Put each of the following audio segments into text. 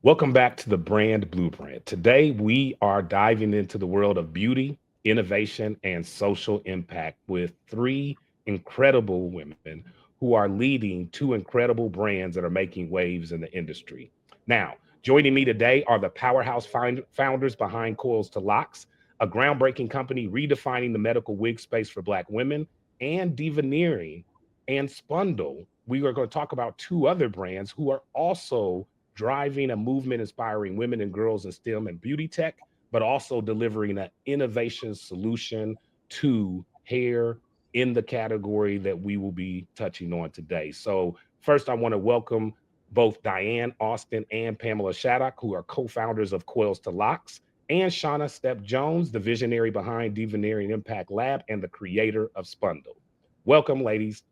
Welcome back to the Brand Blueprint. Today, we are diving into the world of beauty, innovation, and social impact with three incredible women who are leading two incredible brands that are making waves in the industry. Now, joining me today are the powerhouse founders behind Coils to Locks, a groundbreaking company redefining the medical wig space for Black women, and Deveneering and Spundle. We are going to talk about two other brands who are also driving a movement inspiring women and girls in STEM and beauty tech, but also delivering an innovation solution to hair in the category that we will be touching on today. So, first, I want to welcome both Dianne Austin and Pamela Shattuck, who are co founders of Coils to Locks, and Shawna Stepp-Jones, the visionary behind Deveneering Impact Lab and the creator of Spundle. Welcome, ladies.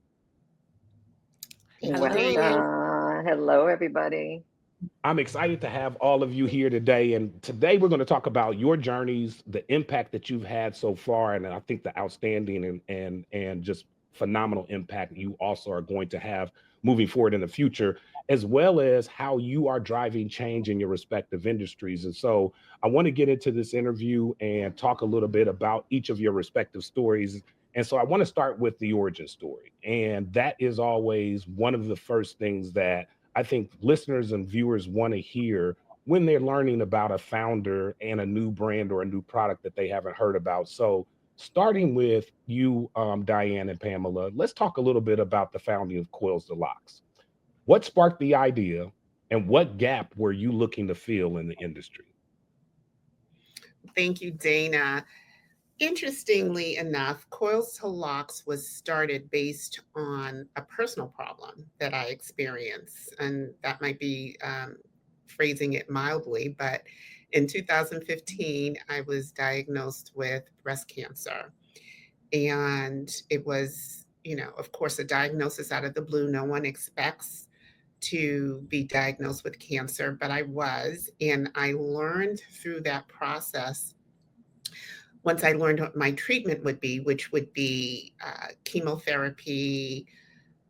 Thank you, Dana. Hello, everybody. I'm excited to have all of you here today. And today we're going to talk about your journeys, the impact that you've had so far, and I think the outstanding and just phenomenal impact you also are going to have moving forward in the future, as well as how you are driving change in your respective industries. And so I want to get into this interview and talk a little bit about each of your respective stories. And so I want to start with the origin story. And that is always one of the first things that I think listeners and viewers want to hear when they're learning about a founder and a new brand or a new product that they haven't heard about. So, starting with you, Diane and Pamela, let's talk a little bit about the founding of Coils the Locks. What sparked the idea, and what gap were you looking to fill in the industry? Thank you, Dana. Interestingly enough, Coils to Locks was started based on a personal problem that I experienced. And that might be phrasing it mildly, but in 2015, I was diagnosed with breast cancer. And it was, of course, a diagnosis out of the blue. No one expects to be diagnosed with cancer, but I was. And I learned through that process, once I learned what my treatment would be, which would be chemotherapy,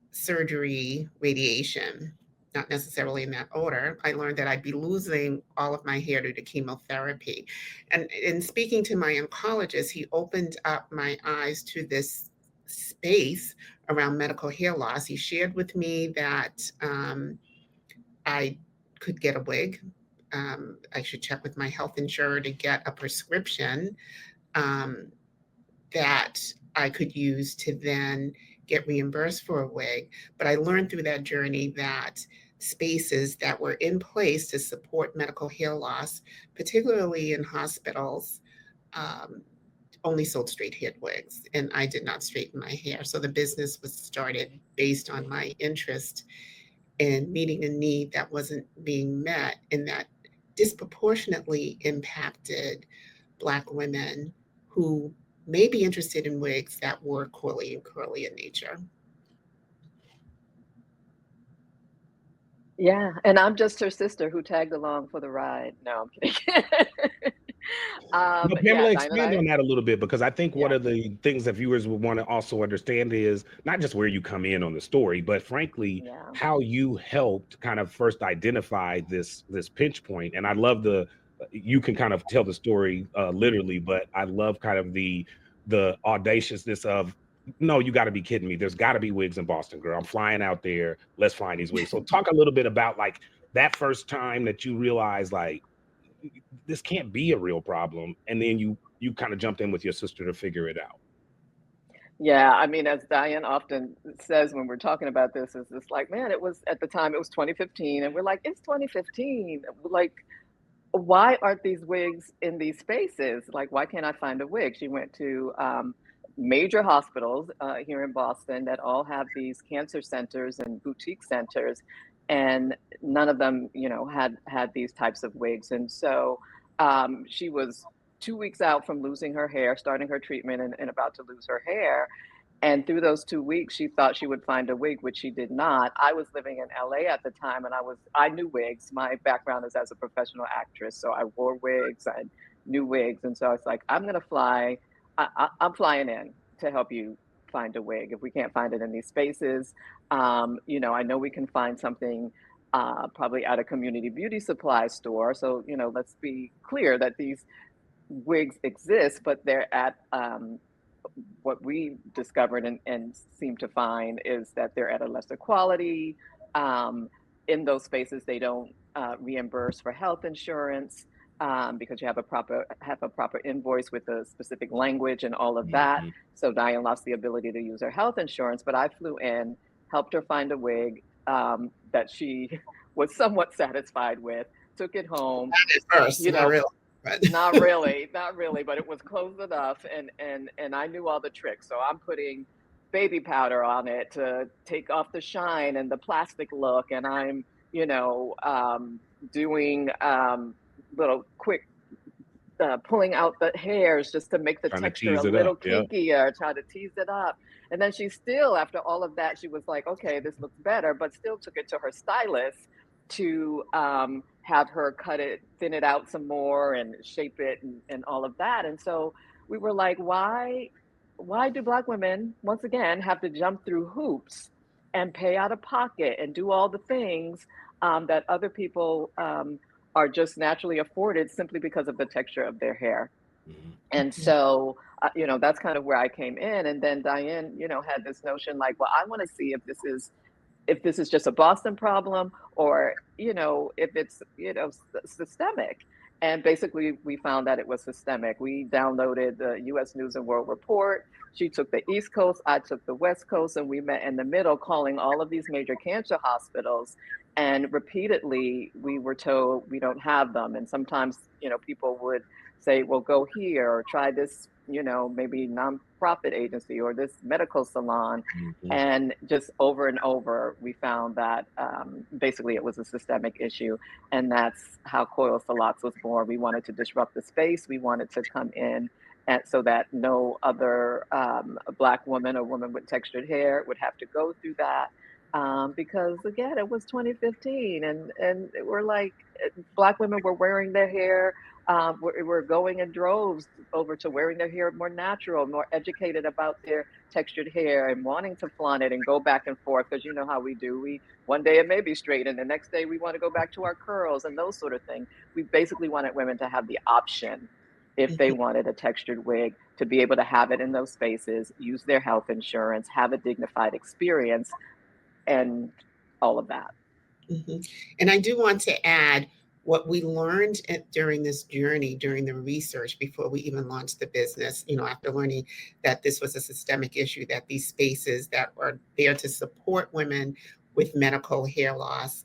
surgery, radiation, not necessarily in that order, I learned that I'd be losing all of my hair due to chemotherapy. And in speaking to my oncologist, he opened up my eyes to this space around medical hair loss. He shared with me that I could get a wig. I should check with my health insurer to get a prescription um, that I could use to then get reimbursed for a wig. But I learned through that journey that spaces that were in place to support medical hair loss, particularly in hospitals, um, only sold straight haired wigs, and I did not straighten my hair. So the business was started based on my interest in meeting a need that wasn't being met and that disproportionately impacted Black women who may be interested in wigs that were coily and curly in nature. Yeah, and I'm just her sister who tagged along for the ride. No, I'm kidding. No, Yeah, Pamela, Diane and expand I, on that a little bit because I think one yeah, of the things that viewers would want to also understand is not just where you come in on the story, but frankly, yeah. how you helped kind of first identify this pinch point. And I love the you can kind of tell the story literally, but I love kind of the audaciousness of no, you got to be kidding me. There's got to be wigs in Boston, girl. I'm flying out there. Let's find these wigs. So talk a little bit about like that first time that you realized like this can't be a real problem, and then you kind of jumped in with your sister to figure it out. Yeah, I mean, as Diane often says when we're talking about this, is it's like, man, it was at the time, it was 2015, and we're like, it's 2015. Like, why aren't these wigs in these spaces? Like, why can't I find a wig? She went to major hospitals here in Boston that all have these cancer centers and boutique centers, and none of them, had these types of wigs. And so she was 2 weeks out from losing her hair, starting her treatment, and about to lose her hair. And through those 2 weeks, she thought she would find a wig, which she did not. I was living in LA at the time, and I knew wigs. My background is as a professional actress, so I wore wigs, I knew wigs, and so I was like, I'm gonna fly. I'm flying in to help you find a wig if we can't find it in these spaces. I know we can find something probably at a community beauty supply store. So, you know, let's be clear that these wigs exist, but they're at what we discovered and seem to find is that they're at a lesser quality. Um, in those spaces, they don't reimburse for health insurance because you have a proper invoice with a specific language and all of that. Mhm. So Diane lost the ability to use her health insurance, but I flew in, helped her find a wig that she was somewhat satisfied with, took it home, At first, you not know, really, but not really, not really, but it was close enough, and I knew all the tricks. So I'm putting baby powder on it to take off the shine and the plastic look, and I'm, you know, doing little quick pulling out the hairs just to make the Trying to texture a tease it up. little Yeah. kinkier, try to tease it up. And then she still, after all of that, she was like, okay, this looks better, but still took it to her stylist to have her cut it, thin it out some more and shape it and all of that. And so we were like, why do Black women, once again, have to jump through hoops and pay out of pocket and do all the things that other people are just naturally afforded simply because of the texture of their hair. Mhm. And so, you know, that's kind of where I came in. And then Diane, you know, had this notion like, well, I want to see if this is just a Boston problem or, you know, if it's, you know, systemic. And basically, we found that it was systemic. We downloaded the US News and World Report. She took the East Coast, I took the West Coast, and we met in the middle, calling all of these major cancer hospitals. And repeatedly, we were told we don't have them. And sometimes, you know, people would say, well, go here or try this, you know, maybe nonprofit agency or this medical salon. Mhm. And just over and over, we found that basically it was a systemic issue. And that's how Coils to Locs was born. We wanted to disrupt the space. We wanted to come in and so that no other Black woman or woman with textured hair would have to go through that. Because again, it was 2015, and we're like, Black women were wearing their hair. We're going in droves over to wearing their hair more natural, more educated about their textured hair and wanting to flaunt it and go back and forth because you know how we do. We one day it may be straight and the next day we want to go back to our curls and those sort of things. We basically wanted women to have the option if they wanted a textured wig to be able to have it in those spaces, use their health insurance, have a dignified experience, and all of that. Mhm. And I do want to add what we learned during this journey, during the research before we even launched the business, you know, after learning that this was a systemic issue, that these spaces that are there to support women with medical hair loss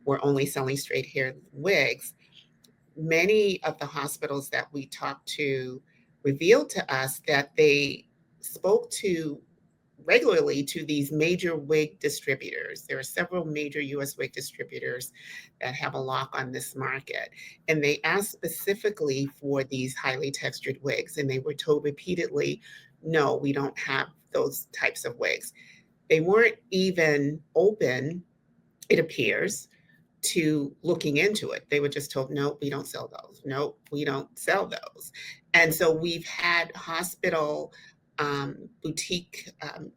were only selling straight hair wigs. Many of the hospitals that we talked to revealed to us that they spoke to regularly to these major wig distributors. There are several major US wig distributors that have a lock on this market. And they asked specifically for these highly textured wigs. And they were told repeatedly, no, we don't have those types of wigs. They weren't even open, it appears, to looking into it. They were just told, no, we don't sell those. No, we don't sell those. And so we've had hospital boutique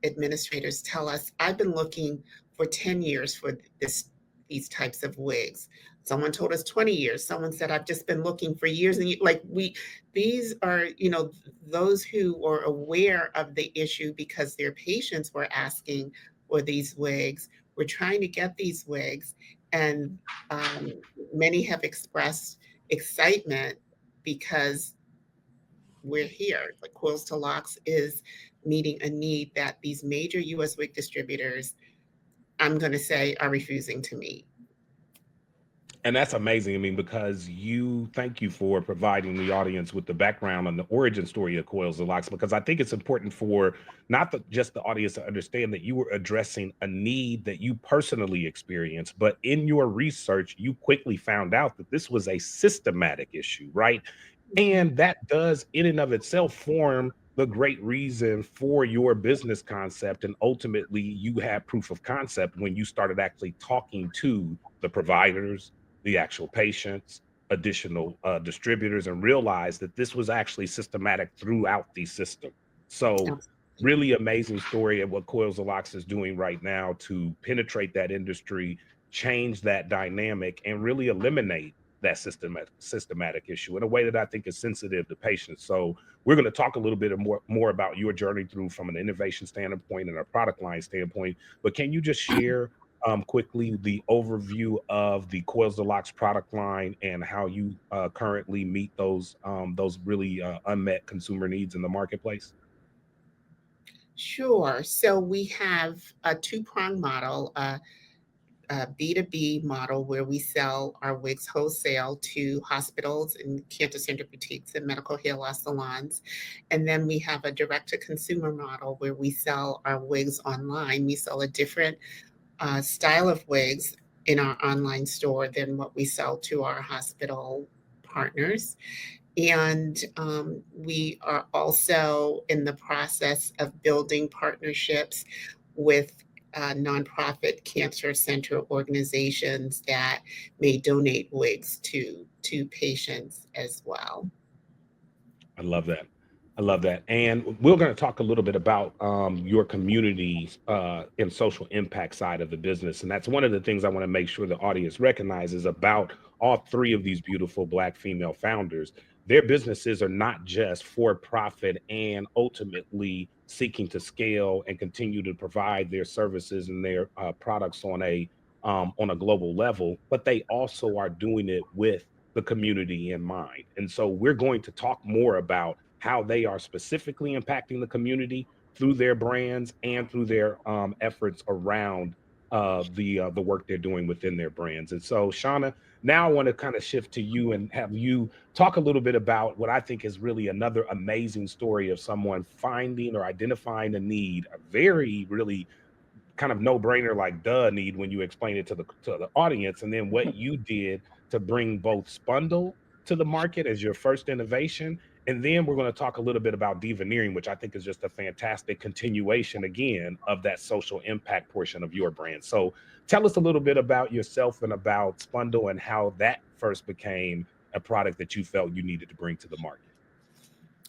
administrators tell us, I've been looking for 10 years for these types of wigs. Someone told us 20 years. Someone said, I've just been looking for years and years. Like these are, you know, those who are aware of the issue because their patients were asking for these wigs. We're trying to get these wigs and many have expressed excitement because we're here. Like Coils to Locs is meeting a need that these major US wig distributors, I'm going to say, are refusing to meet. And that's amazing. I mean, because thank you for providing the audience with the background on the origin story of Coils and Locks, because I think it's important for not just the audience to understand that you were addressing a need that you personally experienced, but in your research, you quickly found out that this was a systematic issue, right? Mhm. And that does, in and of itself, form the great reason for your business concept. And ultimately, you had proof of concept when you started actually talking to the providers, the actual patients, additional distributors, and realize that this was actually systematic throughout the system. So, Absolutely. really amazing story of what Coils and Locks is doing right now to penetrate that industry change that dynamic and really eliminate that systematic issue in a way that I think is sensitive to patients. So we're going to talk a little bit more about your journey through from an innovation standpoint and a product line standpoint. But can you just share quickly the overview of the Coils Deluxe product line and how you currently meet those really unmet consumer needs in the marketplace? Sure. So we have a two-prong model, a B2B model where we sell our wigs wholesale to hospitals and cancer center boutiques and medical hair loss salons. And then we have a direct-to-consumer model where we sell our wigs online. We sell a different style of wigs in our online store than what we sell to our hospital partners. And we are also in the process of building partnerships with nonprofit cancer center organizations that may donate wigs to patients as well. I love that. I love that. And we're going to talk a little bit about your community and social impact side of the business. And that's one of the things I want to make sure the audience recognizes about all three of these beautiful Black female founders. Their businesses are not just for profit and ultimately seeking to scale and continue to provide their services and their products on a global level, but they also are doing it with the community in mind. And so we're going to talk more about how they are specifically impacting the community through their brands and through their efforts around the work they're doing within their brands. And so, Shawna, now I want to kind of shift to you and have you talk a little bit about what I think is really another amazing story of someone finding or identifying a need, a very really kind of no brainer like duh need when you explain it to the audience, and then what you did to bring both Spundle to the market as your first innovation. And then we're going to talk a little bit about deveneering, which I think is just a fantastic continuation again of that social impact portion of your brand. So tell us a little bit about yourself and about Spundle and how that first became a product that you felt you needed to bring to the market.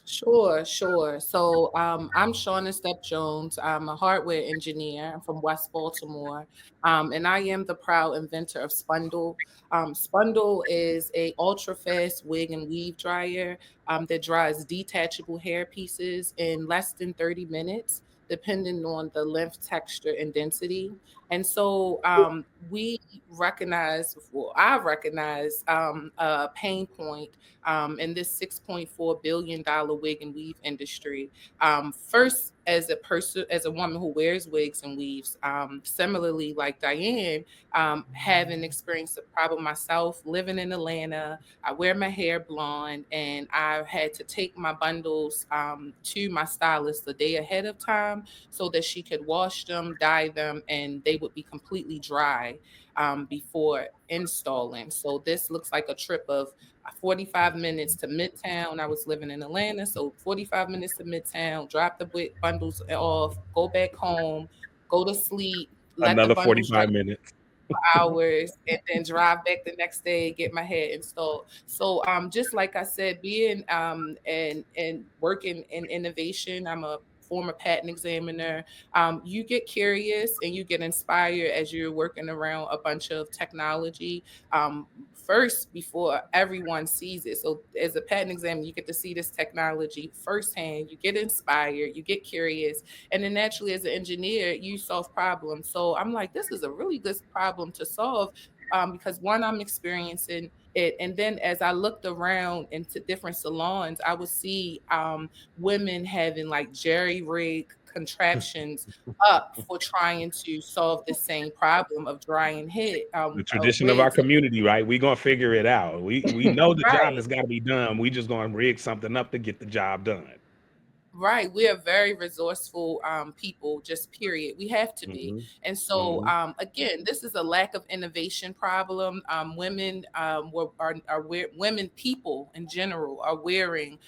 Sure, sure. So I'm Shawna Stepp-Jones. I'm a hardware engineer. I'm from West Baltimore, and I am the proud inventor of Spundle. Spundle is a ultra fast wig and weave dryer that dries detachable hair pieces in less than 30 minutes, depending on the length, texture, and density. And so we recognize, well, I recognize a pain point in this $6.4 billion wig and weave industry. First, as a person, as a woman who wears wigs and weaves, similarly like Diane, having experienced the problem myself, living in Atlanta, I wear my hair blonde, and I had to take my bundles to my stylist the day ahead of time so that she could wash them, dye them, and they would be completely dry before installing. So this looks like a trip of 45 minutes to Midtown. I was living in Atlanta, so 45 minutes to Midtown, drop the bundles off, go back home, go to sleep, let the Another bundles dry 45 minutes. hours, and then drive back the next day, get my hair installed. So just like I said, being and working in innovation, I'm a former patent examiner. You get curious and you get inspired as you're working around a bunch of technology. First, before everyone sees it. So as a patent examiner, you get to see this technology firsthand. You get inspired, you get curious, and then naturally, as an engineer, you solve problems. So I'm like, this is a really good problem to solve because one, I'm experiencing it. And then as I looked around into different salons, I would see women having like jerry rig contraptions up for trying to solve the same problem of drying hair The tradition of our wigs. community, right? We gonna figure it out. We know the job Right. has got to be done. We just gonna rig something up to get the job done. Right. We are very resourceful people, just period. We have to be. Hmm. And so, Hmm. again, this is a lack of innovation problem. Women women, people in general are wearing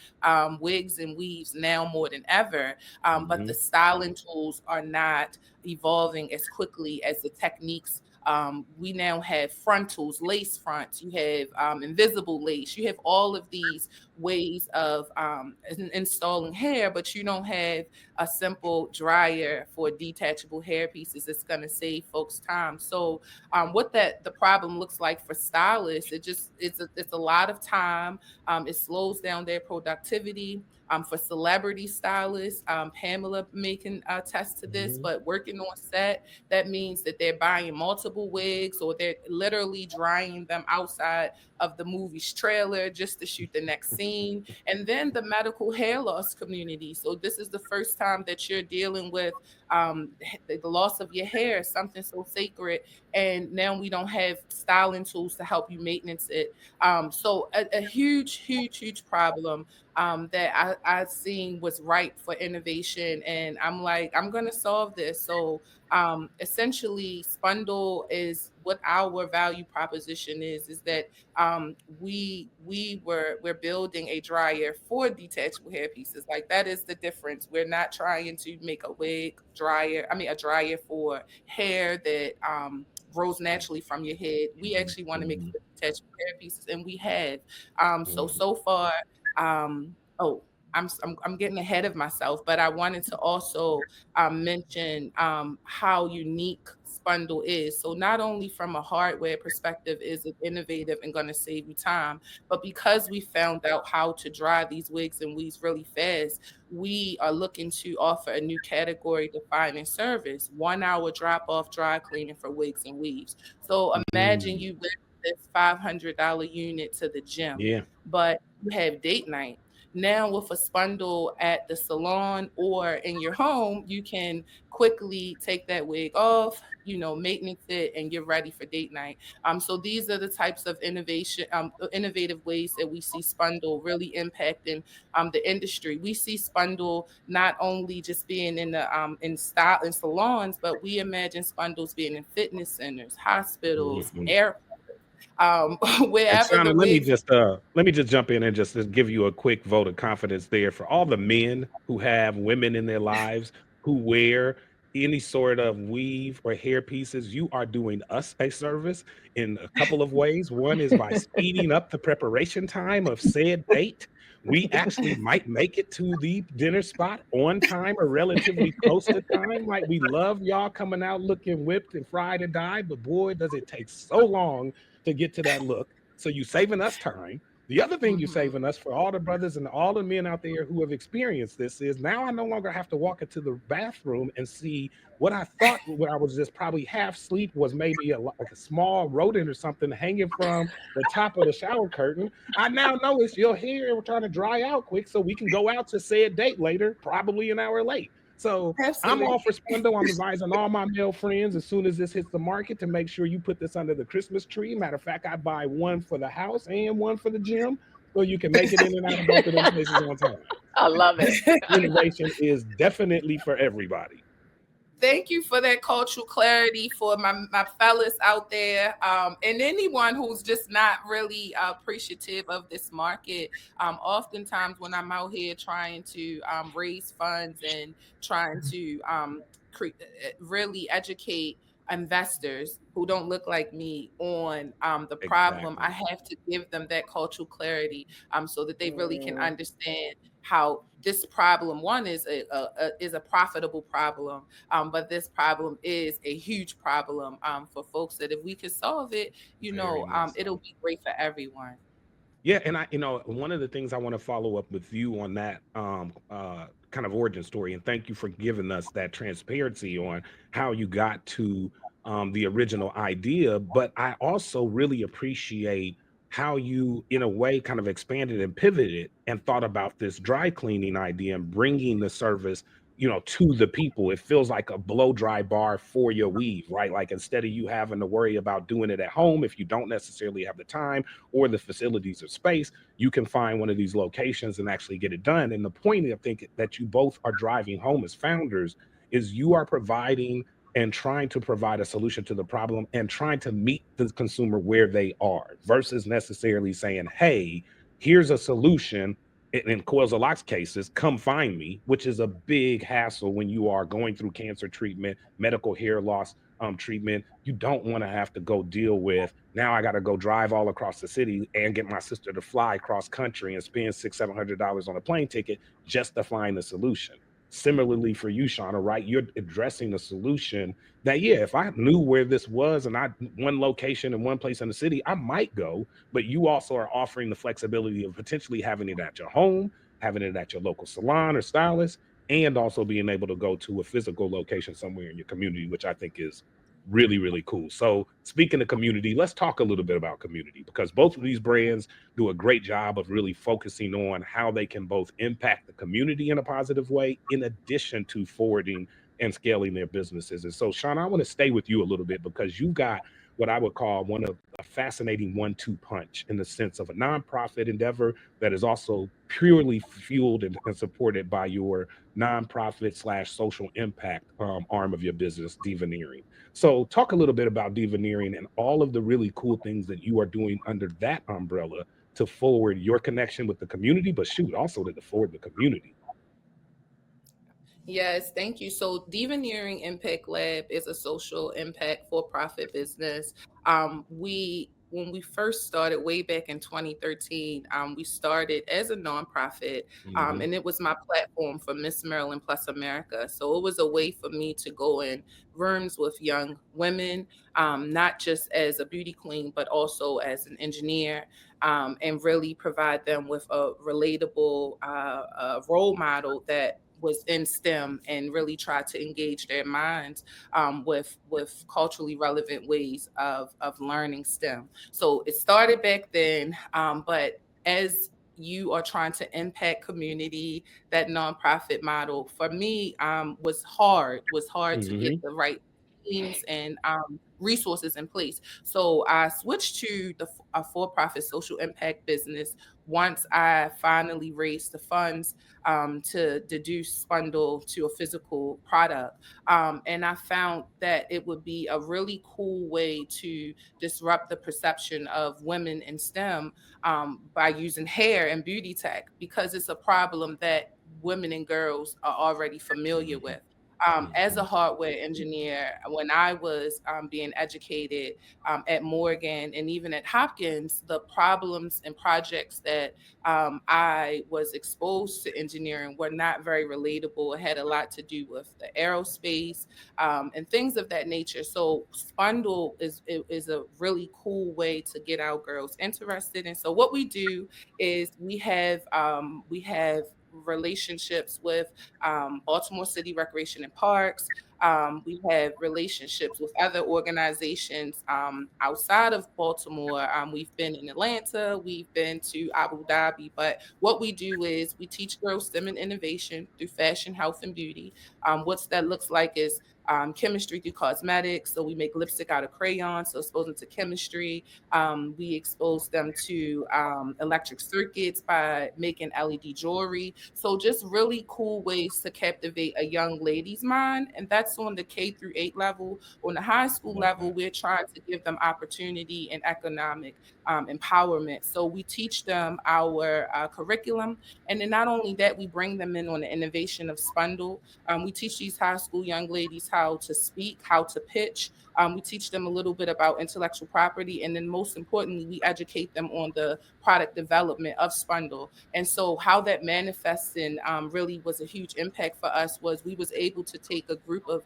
wigs and weaves now more than ever. But the Hmm. styling tools are not evolving as quickly as the techniques We now have frontals, lace fronts. You have invisible lace. You have all of these ways of installing hair, but you don't have a simple dryer for detachable hair pieces. It's going to save folks time. So what the problem looks like for stylists, it's a lot of time. It slows down their productivity. For celebrity stylists, Pamela may can attest to this, Mhm. but working on set, that means that they're buying multiple wigs or they're literally drying them outside of the movie's trailer just to shoot the next scene. And then the medical hair loss community. So this is the first time that you're dealing with the loss of your hair, something so sacred. And now we don't have styling tools to help you maintenance it. So a huge, huge, huge problem that I seen was ripe for innovation. And I'm like, I'm going to solve this. So essentially, Spundle is what our value proposition is that we're building a dryer for detachable hair pieces. Like that is the difference. We're not trying to make a wig dryer. I mean, a dryer for hair that grows naturally from your head. We actually want to make it Mhm. for detachable hair pieces, and we have. So Mhm. so far, oh, I'm getting ahead of myself, but I wanted to also mention how unique Spundle is. So not only from a hardware perspective is it innovative and going to save you time, but because we found out how to dry these wigs and weaves really fast, we are looking to offer a new category defining service: 1 hour drop off dry cleaning for wigs and weaves. So imagine Mm. you wear this $500 unit to the gym, Yeah. but you have date night. Now, with a Spundle at the salon or in your home, you can quickly take that wig off, maintenance it, and get ready for date night. So these are the types of innovative ways that we see Spundle really impacting the industry. We see Spundle not only just being in style in salons, but we imagine Spundles being in fitness centers, hospitals, Mhm. airports, And wherever the Shawna, wigs. let me just jump in and just give you a quick vote of confidence there for all the men who have women in their lives who wear any sort of weave or hair pieces. You are doing us a service in a couple of ways. One is by speeding up the preparation time of said date. We actually might make it to the dinner spot on time or relatively close to time. Like we love y'all coming out looking whipped and fried and dyed, but boy, does it take so long to get to that look. So you saving us time. The other thing you Mhm. saving us for all the brothers and all the men out there who have experienced this is now I no longer have to walk into the bathroom and see what I thought when I was just probably half asleep was maybe like a small rodent or something hanging from the top of the shower curtain. I now know it's your hair. We're trying to dry out quick so we can go out to said date later, probably an hour late. So I'm Absolutely. all for Spundle. I'm advising all my male friends as soon as this hits the market to make sure you put this under the Christmas tree. Matter of fact, I buy one for the house and one for the gym so you can make it in and out of both of them places on time. I love it. Innovation is definitely for everybody. Thank you for that cultural clarity for my fellas out there, and anyone who's just not really appreciative of this market. Oftentimes, when I'm out here trying to raise funds and trying to really educate investors who don't look like me on the problem, I Exactly. have to give them that cultural clarity so that they really can Mm, understand how this problem one is a profitable problem, but this problem is a huge problem for folks that if we could solve it, Very much it'll so. be great for everyone. Yeah, and one of the things I want to follow up with you on that kind of origin story, and thank you for giving us that transparency on how you got to the original idea. But I also really appreciate how you, in a way, kind of expanded and pivoted and thought about this dry cleaning idea and bringing the service, to the people. It feels like a blow dry bar for your weave, right? Like instead of you having to worry about doing it at home if you don't necessarily have the time or the facilities or space, you can find one of these locations and actually get it done. And the point I think that you both are driving home as founders is you are providing and trying to provide a solution to the problem and trying to meet the consumer where they are versus necessarily saying, hey, here's a solution. in Coils of Locks cases, come find me, which is a big hassle when you are going through cancer treatment, medical hair loss treatment. You don't want to have to go deal with now. I got to go drive all across the city and get my sister to fly cross country and spend $600-700 on a plane ticket just to find a solution. Similarly for you, Shawna, right? You're addressing a solution that, yeah, if I knew where this was and I one location in one place in the city, I might go, but you also are offering the flexibility of potentially having it at your home, having it at your local salon or stylist, and also being able to go to a physical location somewhere in your community, which I think is really, really cool. So, speaking of community, let's talk a little bit about community because both of these brands do a great job of really focusing on how they can both impact the community in a positive way, in addition to forwarding and scaling their businesses. And so, Sean, I want to stay with you a little bit because you've got what I would call one of a fascinating 1-2 punch in the sense of a nonprofit endeavor that is also purely fueled and supported by your nonprofit slash social impact arm of your business, Deveneering. So, talk a little bit about Deveneering and all of the really cool things that you are doing under that umbrella to forward your connection with the community, but shoot, also to forward the community. Yes, thank you. So, Deveneering Impact Lab is a social impact for profit business. When we first started way back in 2013, we started as a nonprofit, Hmm. and it was my platform for Miss Maryland Plus America. So, it was a way for me to go in rooms with young women, not just as a beauty queen, but also as an engineer, and really provide them with a relatable role model that was in STEM and really try to engage their minds with culturally relevant ways of learning STEM. So it started back then, but as you are trying to impact community, that nonprofit model for me was hard to get Hmm. the right teams and resources in place. So I switched to a for-profit social impact business once I finally raised the funds to deduce Spundle to a physical product. And I found that it would be a really cool way to disrupt the perception of women in STEM by using hair and beauty tech because it's a problem that women and girls are already familiar Hmm. with. As a Hmm. hardware engineer, when I was being educated at Morgan and even at Hopkins, the problems and projects that I was exposed to engineering were not very relatable. It had a lot to do with the aerospace and things of that nature. So Spundle is a really cool way to get our girls interested. And so what we do is we have relationships with Baltimore City Recreation and Parks. We have relationships with other organizations outside of Baltimore. We've been in Atlanta, we've been to Abu Dhabi, but what we do is we teach girls STEM and innovation through fashion, health, and beauty. What that looks like is chemistry through cosmetics. So we make lipstick out of crayons, so expose them to chemistry. We expose them to electric circuits by making LED jewelry. So just really cool ways to captivate a young lady's mind. And that's on the K through 8 level. On the high school Love level, that. we're trying to give them opportunity and economic empowerment. So we teach them our curriculum. And then not only that, we bring them in on the innovation of Spundle. We teach these high school young ladies how to speak, how to pitch. We teach them a little bit about intellectual property. And then most importantly, we educate them on the product development of Spundle. And so how that manifests in really was a huge impact for us was we was able to take a group of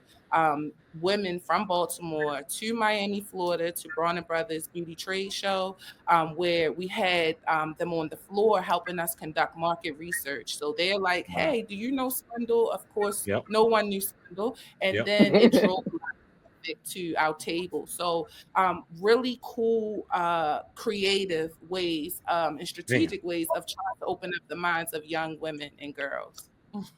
women from Baltimore to Miami, Florida, to Braun and Brothers Beauty Trade Show, where we had them on the floor helping us conduct market research. So they're like, Wow. "Hey, do you know Spundle?" Of course, Yep. no one knew Spundle, and Yep. then it drove traffic to our table. So really cool, creative ways and Man. strategic ways of trying to open up the minds of young women and girls.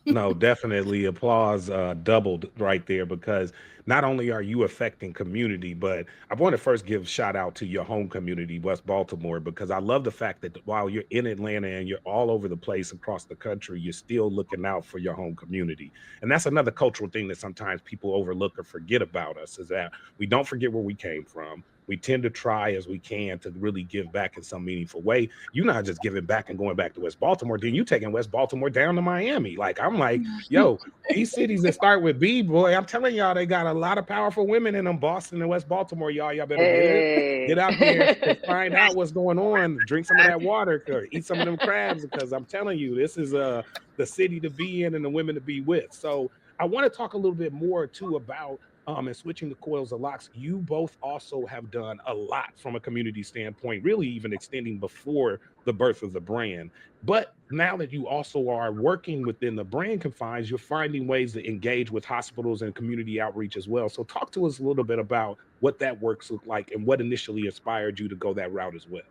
No, definitely applause doubled right there because not only are you affecting community, but I want to first give shout out to your home community, West Baltimore, because I love the fact that while you're in Atlanta and you're all over the place across the country, you're still looking out for your home community. And that's another cultural thing that sometimes people overlook or forget about us is that we don't forget where we came from. we tend to try as we can to really give back in some meaningful way. You're not just giving back and going back to West Baltimore, then you taking West Baltimore down to Miami. Like, I'm like, yo, these cities that start with B, boy, I'm telling y'all, they got a lot of powerful women in them. Boston and West Baltimore, y'all better get Hey. out there and find out what's going on. Drink some of that water, or eat some of them crabs, because I'm telling you, this is the city to be in and the women to be with. So I want to talk a little bit more too about and switching to Coils of Locks. You both also have done a lot from a community standpoint, really even extending before the birth of the brand. But now that you also are working within the brand confines, you're finding ways to engage with hospitals and community outreach as well. So talk to us a little bit about what that works look like and what initially inspired you to go that route as well.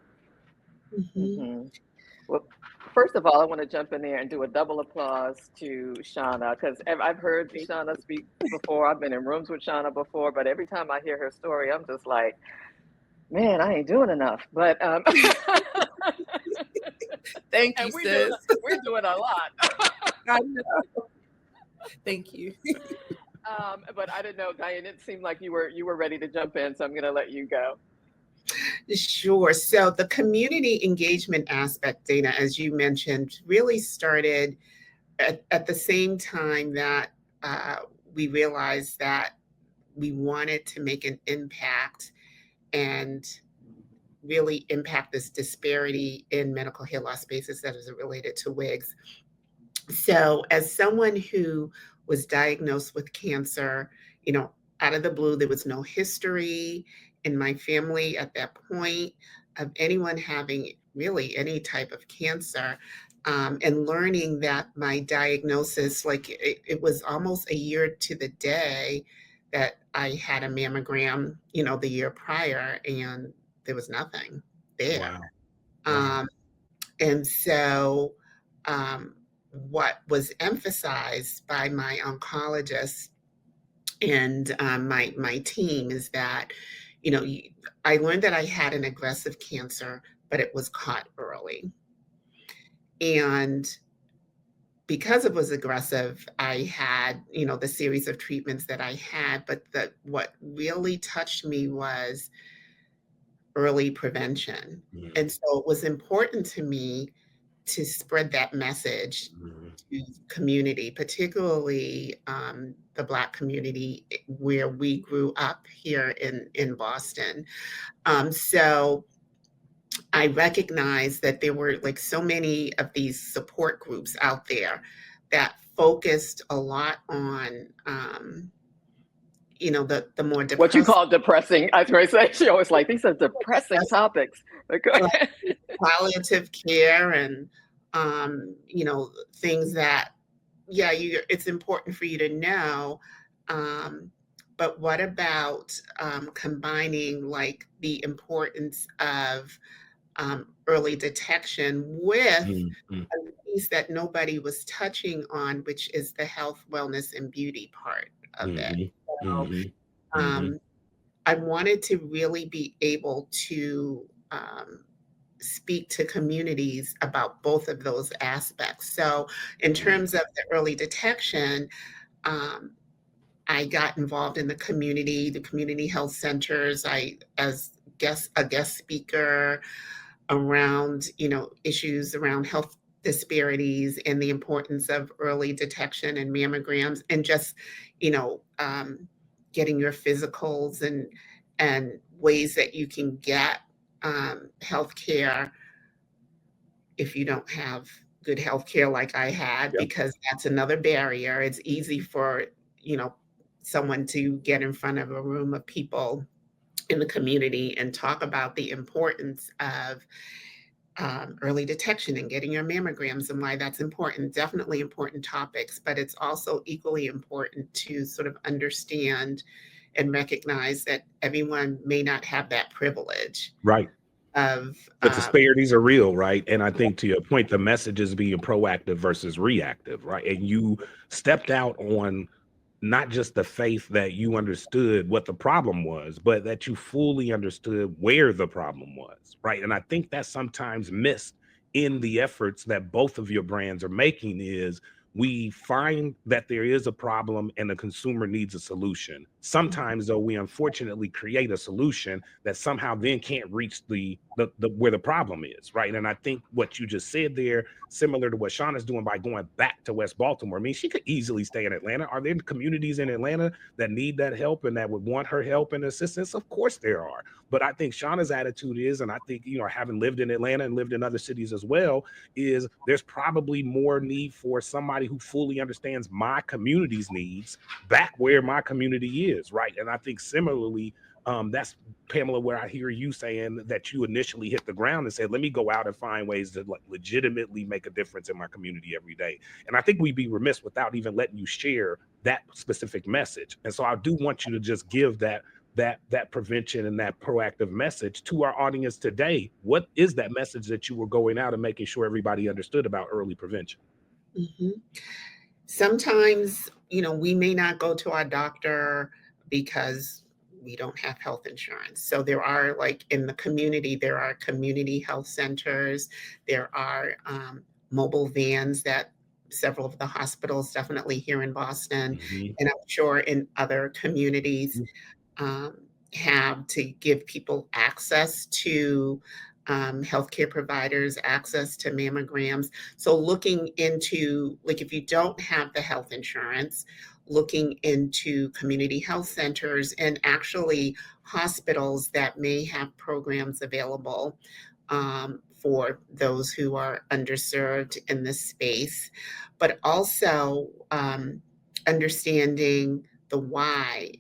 Mhm. Well, first of all, I want to jump in there and do a double applause to Shawna, because I've heard Shawna speak before. I've been in rooms with Shawna before, but every time I hear her story, I'm just like, man, I ain't doing enough. But Thank and you, sis. we're doing a lot. I know. Thank you. But I didn't know, Diane. It seemed like you were ready to jump in, so I'm going to let you go. Sure. So the community engagement aspect, Dana, as you mentioned, really started at the same time that we realized that we wanted to make an impact and really impact this disparity in medical hair loss spaces that is related to wigs. So as someone who was diagnosed with cancer, out of the blue, there was no history in my family at that point of anyone having really any type of cancer. And learning that my diagnosis, like it was almost a year to the day that I had a mammogram, the year prior, and there was nothing there. Wow. And so what was emphasized by my oncologist and my team is that, I learned that I had an aggressive cancer, but it was caught early. And because it was aggressive, I had, the series of treatments that I had, but what really touched me was early prevention. And so it was important to me to spread that message to community, particularly the Black community where we grew up here in Boston. So I recognized that there were like so many of these support groups out there that focused a lot on, the more depressing. What you call depressing. I was going to say, she always like, these are depressing topics. Palliative care and, things that, it's important for you to know. But what about combining like the importance of early detection with a piece that nobody was touching on, which is the health, wellness, and beauty part of it. So, I wanted to really be able to speak to communities about both of those aspects. So in terms of the early detection, I got involved in the community health centers. As a guest speaker around, issues around health disparities and the importance of early detection and mammograms, and just, getting your physicals and ways that you can get health care if you don't have good health care like I had, because that's another barrier. It's easy for, someone to get in front of a room of people in the community and talk about the importance of early detection and getting your mammograms and why that's important. Definitely important topics, but it's also equally important to sort of understand and recognize that everyone may not have that privilege. Right. The disparities are real, right? And I think to your point, the message is being proactive versus reactive, right? And you stepped out on not just the faith that you understood what the problem was, but that you fully understood where the problem was, right? And I think that's sometimes missed in the efforts that both of your brands are making, is we find that there is a problem and the consumer needs a solution. Sometimes, though, we unfortunately create a solution that somehow then can't reach the where the problem is, right? And I think what you just said there, similar to what Shawna's doing by going back to West Baltimore. I mean, she could easily stay in Atlanta. Are there communities in Atlanta that need that help and that would want her help and assistance? Of course there are. But I think Shawna's attitude is, and I think, having lived in Atlanta and lived in other cities as well, is there's probably more need for somebody who fully understands my community's needs back where my community is, right? And I think similarly, that's, Pamela, where I hear you saying that you initially hit the ground and said, let me go out and find ways to legitimately make a difference in my community every day. And I think we'd be remiss without even letting you share that specific message. And so I do want you to just give that prevention and that proactive message to our audience today. What is that message that you were going out and making sure everybody understood about early prevention? Mhm. Sometimes, we may not go to our doctor because we don't have health insurance. So there are, like in the community, there are community health centers. There are mobile vans that several of the hospitals, definitely here in Boston, Mhm. and I'm sure in other communities, Mhm. um, have to give people access to healthcare providers, access to mammograms. So looking into, like, if you don't have the health insurance, looking into community health centers and actually hospitals that may have programs available for those who are underserved in this space, but also understanding the why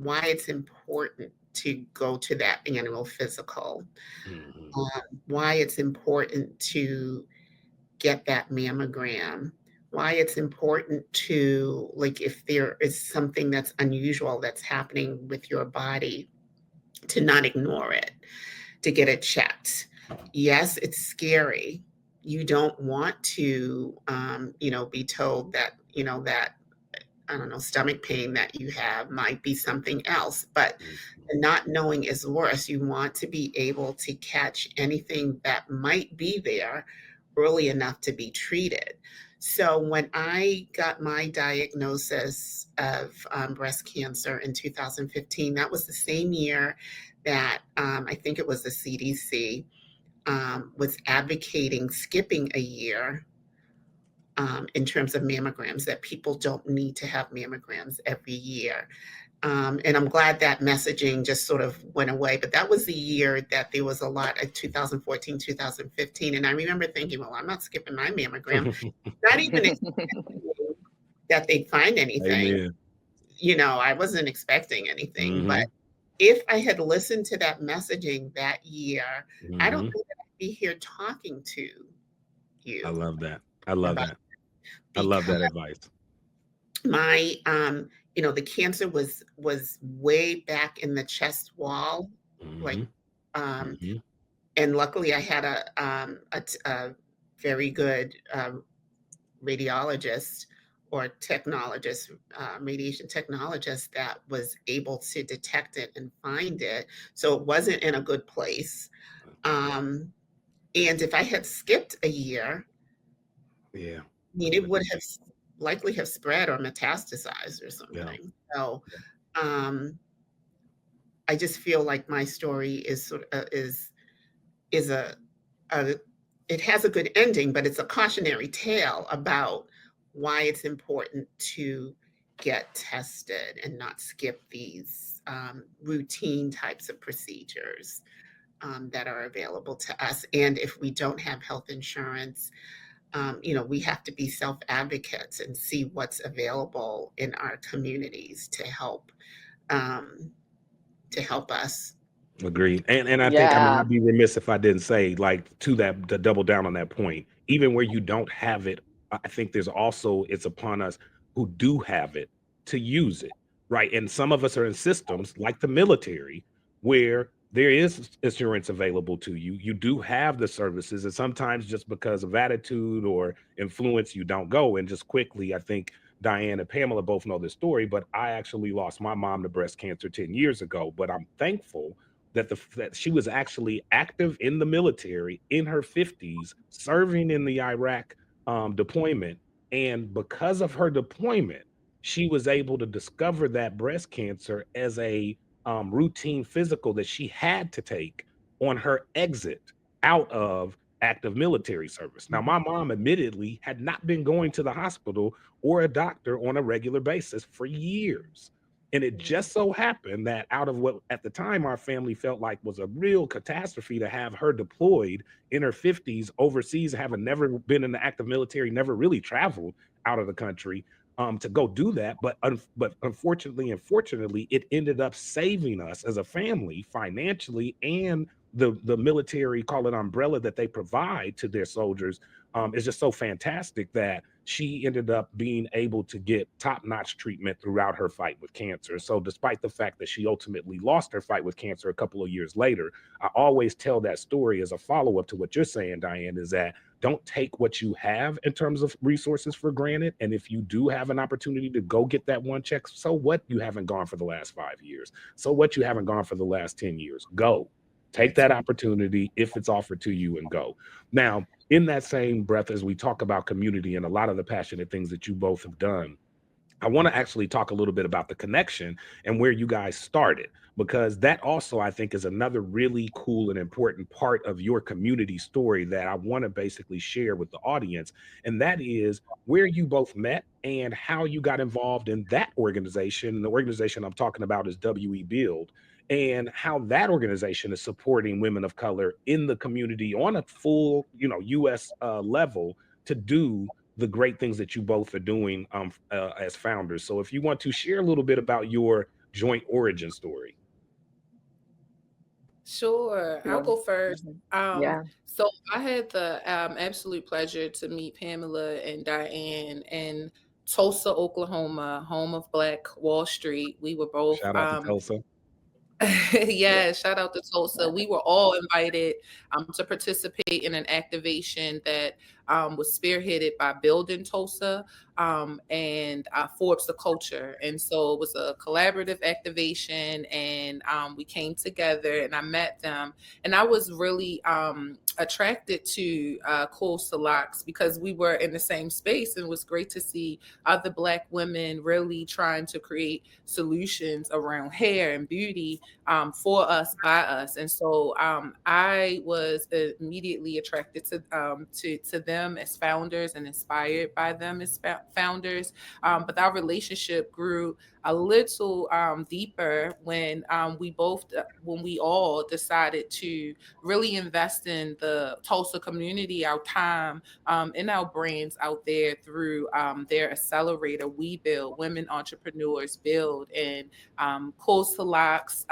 it's important to go to that annual physical, Mhm. why it's important to get that mammogram, why it's important to, like, if there is something that's unusual that's happening with your body, to not ignore it, to get it checked. Yes, it's scary. You don't want to, be told that, that, I don't know, stomach pain that you have might be something else, but Mhm. the not knowing is worse. You want to be able to catch anything that might be there early enough to be treated. So when I got my diagnosis of breast cancer in 2015, that was the same year that I think it was the CDC was advocating skipping a year in terms of mammograms, that people don't need to have mammograms every year. And I'm glad that messaging just sort of went away. But that was the year that there was a lot of 2014, 2015. And I remember thinking, well, I'm not skipping my mammogram, not even expecting that they'd find anything. Amen. I wasn't expecting anything. But Hmm. if I had listened to that messaging that year, I don't Hmm. know that I'd be here talking to I you love that. I love about, that. I love because that advice. my the cancer was way back in the chest wall, like, Hmm. um Hmm. and luckily I had a very good radiologist or technologist, radiation technologist, that was able to detect it and find it, so it wasn't in a good place. um and if I had skipped a year, Yeah. I mean, it would have likely have spread or metastasized or Yeah. something. So, um, I just feel like my story is is a it has a good ending, but it's a cautionary tale about why it's important to get tested and not skip these routine types of procedures that are available to us. And if we don't have health insurance, we have to be self advocates and see what's available in our communities um, to help us. Agreed. And I think, I mean, Yeah. I'd be remiss if I didn't say, like, to double down on that point, even where you don't have it, I think there's also, it's upon us who do have it to use it, right? And some of us are in systems like the military where there is insurance available to you. You do have the services, and sometimes just because of attitude or influence, you don't go. And just quickly, I think Diane and Pamela both know this story, but I actually lost my mom to breast cancer 10 years ago. But I'm thankful that she was actually active in the military in her 50s, serving in the Iraq deployment, And because of her deployment, she was able to discover that breast cancer as a routine physical that she had to take on her exit out of active military service. Now, my mom admittedly had not been going to the hospital or a doctor on a regular basis for years. And it just so happened that out of what at the time our family felt like was a real catastrophe to have her deployed in her 50s overseas, having never been in the active military, never really traveled out of the country to go do that. But unfortunately and fortunately, it ended up saving us as a family financially, and the military, call it umbrella, that they provide to their soldiers is just so fantastic that she ended up being able to get top-notch treatment throughout her fight with cancer. So despite the fact that she ultimately lost her fight with cancer a couple of years later, I always tell that story as a follow-up to what you're saying, Diane, is that don't take what you have in terms of resources for granted. And if you do have an opportunity to go get that one check, so what, you haven't gone for the last 5 years? So what, you haven't gone for the last 10 years? Go. Take that opportunity if it's offered to you and go. Now, in that same breath, as we talk about community and a lot of the passionate things that you both have done, I want to actually talk a little bit about the connection and where you guys started, because that also, I think, is another really cool and important part of your community story that I want to basically share with the audience. And that is where you both met and how you got involved in that organization. The organization I'm talking about is WE Build, and how that organization is supporting women of color in the community on a full, US level to do the great things that you both are doing as founders. So if you want to share a little bit about your joint origin story. Sure, I'll Sure. go first. Yeah. So I had the absolute pleasure to meet Pamela and Diane in Tulsa, Oklahoma, home of Black Wall Street. We were both Shout out to Tulsa. Yeah. yeah, shout out to Tulsa. Yeah. We were all invited to participate in an activation that was spearheaded by Building Tulsa and Forbes the Culture. And so it was a collaborative activation, and we came together and I met them. And I was really attracted to Coils Locs because we were in the same space, and it was great to see other Black women really trying to create solutions around hair and beauty for us, by us. And so I was immediately attracted to them as founders and inspired by them as founders. But our relationship grew a little deeper when when we all decided to really invest in the Tulsa community, our time, and our brands out there through their accelerator, We Build, Women Entrepreneurs Build. And Coils Locs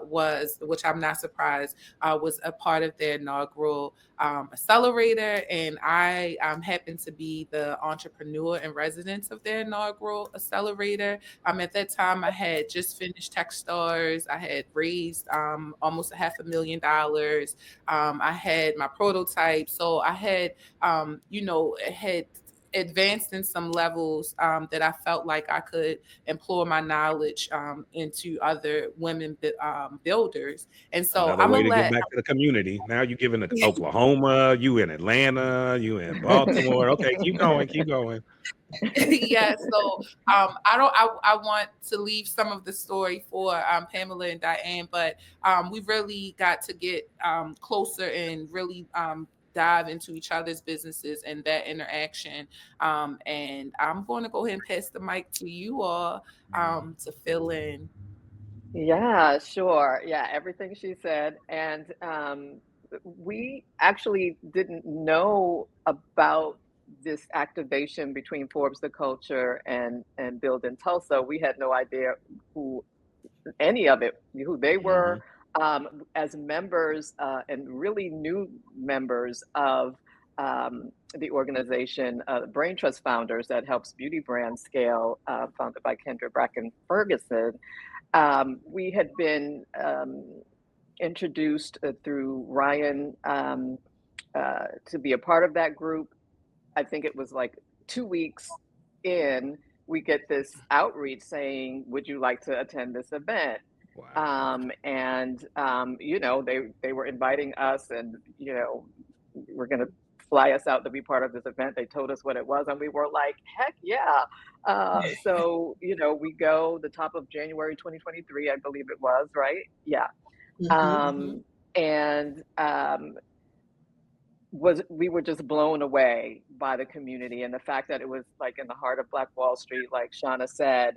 was, which I'm not surprised, was a part of their inaugural accelerator. And I happened to be the entrepreneur in residence of their inaugural accelerator. At that time, I had just finished Techstars. I had raised almost $500,000. I had my prototype. So I had, had advanced in some levels that I felt like I could employ my knowledge into other women builders. And so Another I'm way gonna to give let back to the community. Now you giving to Oklahoma, you in Atlanta, you in Baltimore. Okay, keep going, keep going. yeah. So I want to leave some of the story for Pamela and Diane, but we really got to get closer and really dive into each other's businesses and that interaction. And I'm going to go ahead and pass the mic to you all to fill in. Yeah, sure. Yeah, everything she said. And we actually didn't know about this activation between Forbes the Culture and Build in Tulsa. We had no idea who any of it, who they were, Mhm. as members and really new members of the organization, Brain Trust Founders, that helps beauty brands scale, founded by Kendra Bracken Ferguson. We had been introduced through Ryan to be a part of that group. I think it was like 2 weeks in, we get this outreach saying, "Would you like to attend this event?" Wow. And they were inviting us, and we're going to fly us out to be part of this event. They told us what it was, and we were like, heck yeah. So, we go the top of January 2023, I believe it was, right? Yeah. Mhm. And we were just blown away by the community and the fact that it was like in the heart of Black Wall Street, like Shawna said,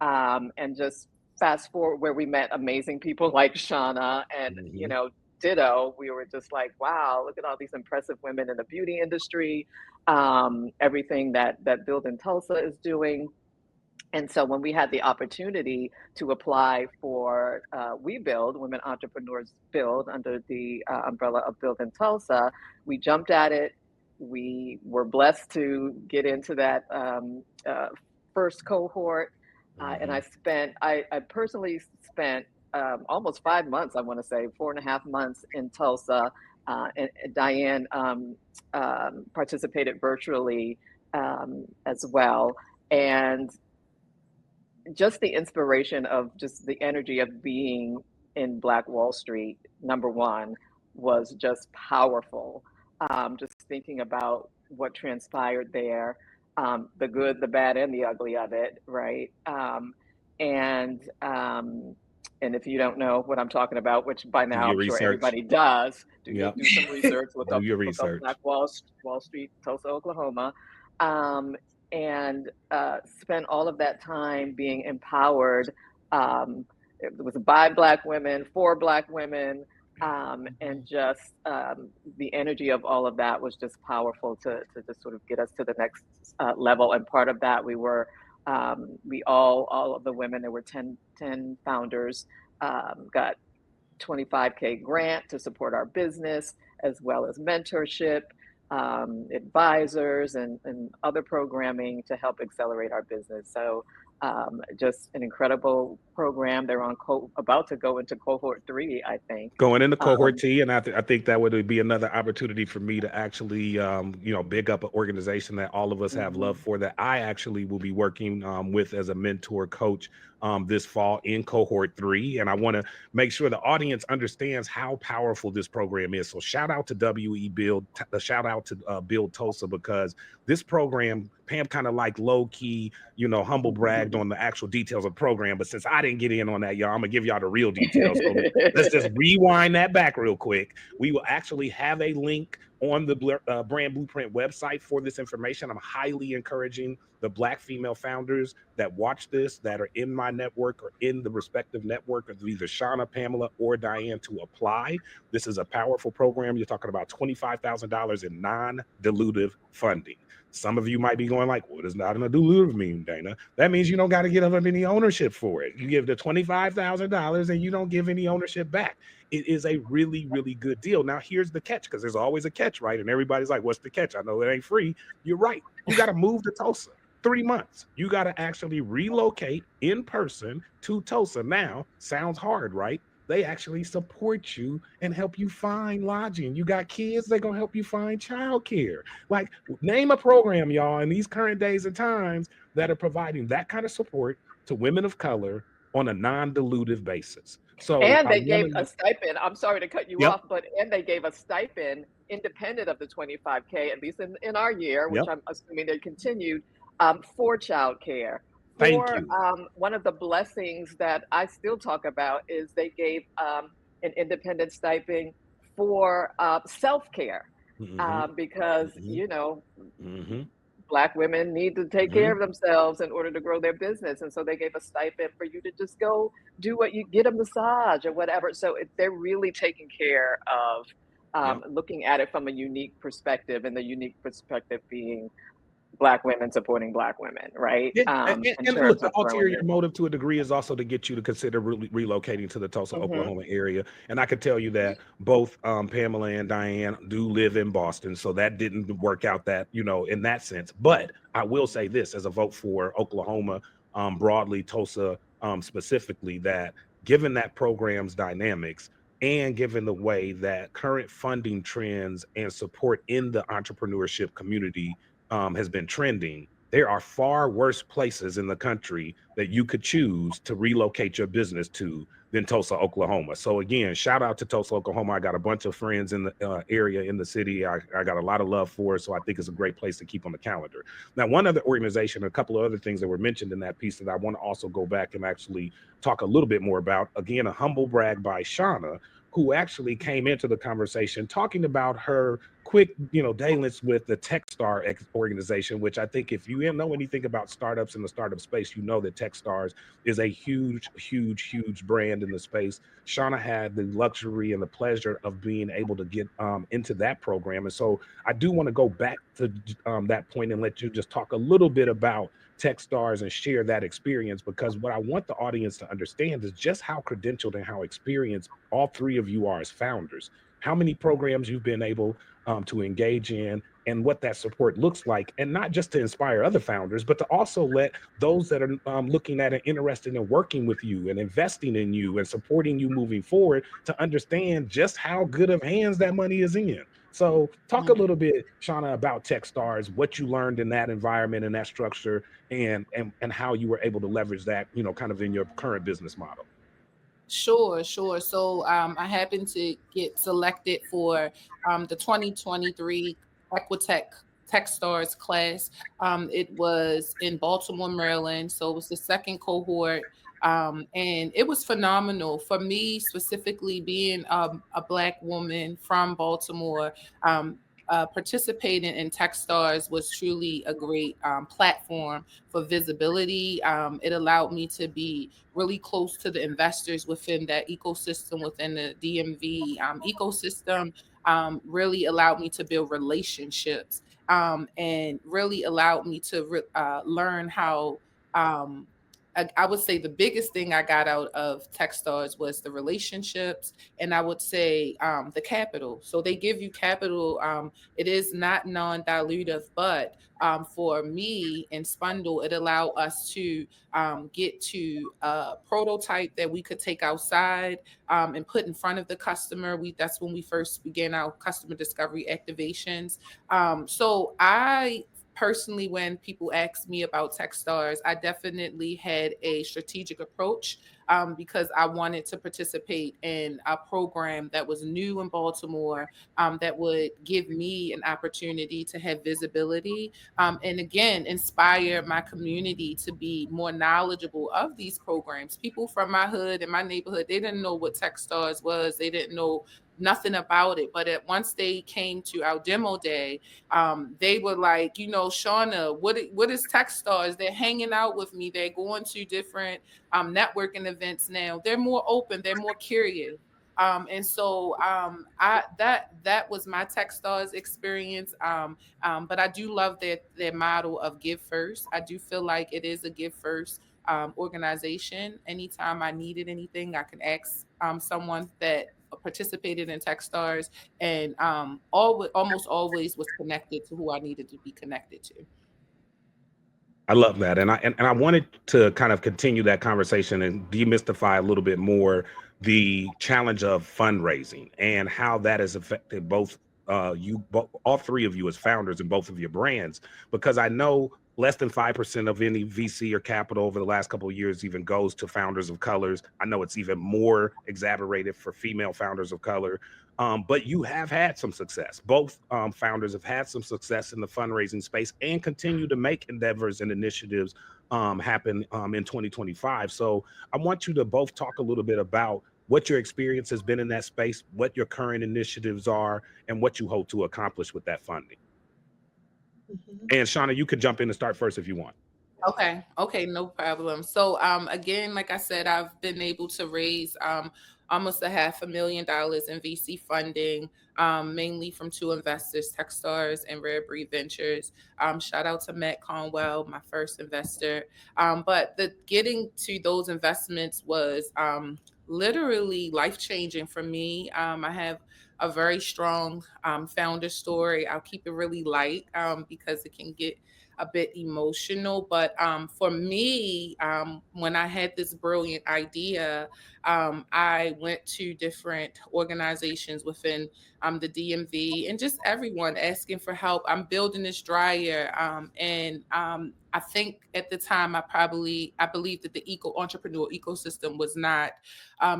and just fast forward where we met amazing people like Shawna and Mhm. ditto. We were just like, wow, look at all these impressive women in the beauty industry, everything that Build in Tulsa is doing. And so when we had the opportunity to apply for We Build, Women Entrepreneurs Build, under the umbrella of Build in Tulsa, we jumped at it. We were blessed to get into that first cohort. And Mhm. I personally spent almost 5 months, I want to say 4.5 months in Tulsa. And Diane participated virtually as well. And just the inspiration of just the energy of being in Black Wall Street, number one, was just powerful. Just thinking about what transpired there, the good, the bad, and the ugly of it, right? And um, and if you don't know what I'm talking about, which by Do now your I'm sure research. everybody does, Yep. do some research, Do your look up research. Black Wall Street, Tulsa, Oklahoma. Um, and spent all of that time being empowered. It was by Black women, for Black women, and just the energy of all of that was just powerful to just sort of get us to the next level. And part of that, we all of the women, there were 10 founders, got 25K grant to support our business, as well as mentorship, advisors, and other programming to help accelerate our business. So just an incredible program. They're about to go into cohort 3, I think. Going into cohort Um, T, and I think that would be another opportunity for me to actually, big up an organization that all of us have love mhm. for, that I actually will be working with as a mentor coach this fall in cohort 3. And I want to make sure the audience understands how powerful this program is. So shout out to WE Build, shout out to Build Tulsa, because this program, Pam kind of like low key, humble bragged on the actual details of the program. But since I didn't get in on that, y'all, I'm gonna give y'all the real details. So let's just rewind that back real quick. We will actually have a link on the Brand Blueprint website for this information. I'm highly encouraging the Black female founders that watch this, that are in my network or in the respective network of either Shawna, Pamela, or Diane, to apply. This is a powerful program. You're talking about $25,000 in non-dilutive funding. Some of you might be going like, what does not an dilutive mean, Dana? That means you don't got to give up any ownership for it. You give the $25,000 and you don't give any ownership back. It is a really, really good deal. Now, here's the catch, because there's always a catch, right? And everybody's like, what's the catch? I know it ain't free. You're right. You got to move to Tulsa. 3 months. You got to actually relocate in person to Tulsa. Now, sounds hard, right? They actually support you and help you find lodging. You got kids, they're going to help you find childcare. Like, name a program, y'all, in these current days and times that are providing that kind of support to women of color on a non-dilutive basis. So And I they want gave to a know. stipend. I'm sorry to cut you Yep. off, but and they gave a stipend independent of the 25K, at least in our year, which Yep. I'm assuming they continued, for childcare. Thank For you. one of the blessings that I still talk about is they gave an independent stipend for self-care, Mm-hmm. because Mm-hmm. Mm-hmm. Black women need to take care Mm-hmm. of themselves in order to grow their business. And so they gave a stipend for you to just go do what you get, a massage or whatever. So they're really taking care of Yep. looking at it from a unique perspective, and the unique perspective being Black women supporting Black women, right? Yeah, and, In and look, terms the of growing ulterior your. motive to a degree is also to get you to consider relocating to the Tulsa, Mhm. Oklahoma area. And I could tell you that both Pamela and Diane do live in Boston, so that didn't work out that, in that sense. But I will say this as a vote for Oklahoma, broadly, Tulsa specifically, that given that program's dynamics and given the way that current funding trends and support in the entrepreneurship community has been trending, there are far worse places in the country that you could choose to relocate your business to than Tulsa, Oklahoma. So again, shout out to Tulsa, Oklahoma. I got a bunch of friends in the area, in the city. I got a lot of love for it. So I think it's a great place to keep on the calendar. Now, one other organization, a couple of other things that were mentioned in that piece that I want to also go back and actually talk a little bit more about. Again, a humble brag by Shawna, who actually came into the conversation talking about her quick, dalliance with the Techstar organization, which I think if you know anything about startups in the startup space, you know that Techstars is a huge, huge, huge brand in the space. Shawna had the luxury and the pleasure of being able to get into that program. And so I do want to go back to that point and let you just talk a little bit about Techstars and share that experience, because what I want the audience to understand is just how credentialed and how experienced all three of you are as founders, how many programs you've been able to engage in, and what that support looks like, and not just to inspire other founders, but to also let those that are looking at and interested in working with you and investing in you and supporting you moving forward to understand just how good of hands that money is in. So talk a little bit, Shawna, about Techstars, what you learned in that environment and that structure, and how you were able to leverage that, kind of in your current business model. Sure, sure. So I happened to get selected for the 2023 Equitech Techstars class. It was in Baltimore, Maryland. So it was the second cohort. And it was phenomenal for me, specifically being a Black woman from Baltimore. Participating in Techstars was truly a great platform for visibility. It allowed me to be really close to the investors within that ecosystem, within the DMV ecosystem. Really allowed me to build relationships, and really allowed me to learn how. I would say the biggest thing I got out of Techstars was the relationships, and I would say the capital. So they give you capital. It is not non-dilutive, but for me and Spundle, it allowed us to get to a prototype that we could take outside and put in front of the customer. That's when we first began our customer discovery activations. So I personally, when people ask me about Techstars, I definitely had a strategic approach because I wanted to participate in a program that was new in Baltimore, that would give me an opportunity to have visibility, and again, inspire my community to be more knowledgeable of these programs. People from my hood and my neighborhood, they didn't know what Techstars was. They didn't know nothing about it. But once they came to our demo day, they were like, Shawna, what is Techstars? They're hanging out with me. They're going to different networking events now. They're more open. They're more curious. And so I that was my Techstars experience. But I do love their model of give first. I do feel like it is a give first organization. Anytime I needed anything, I could ask someone that participated in Techstars, and almost always was connected to who I needed to be connected to. I love that, and I wanted to kind of continue that conversation and demystify a little bit more the challenge of fundraising and how that has affected both all three of you as founders in both of your brands, because I know less than 5% of any VC or capital over the last couple of years even goes to founders of colors. I know it's even more exaggerated for female founders of color. But you have had some success. Both founders have had some success in the fundraising space and continue to make endeavors and initiatives happen in 2025. So I want you to both talk a little bit about what your experience has been in that space, what your current initiatives are, and what you hope to accomplish with that funding. Mhm. And Shawna, you could jump in and start first if you want. Okay, no problem. So again, like I said, I've been able to raise almost $500,000 in VC funding, mainly from two investors, Techstars and Rare Breed Ventures. Shout out to Matt Conwell, my first investor. But the getting to those investments was literally life changing for me. I have a very strong founder story. I'll keep it really light because it can get a bit emotional. But for me, when I had this brilliant idea, I went to different organizations within the DMV and just everyone asking for help. I'm building this dryer, and I think at the time I believe that the eco entrepreneur ecosystem was not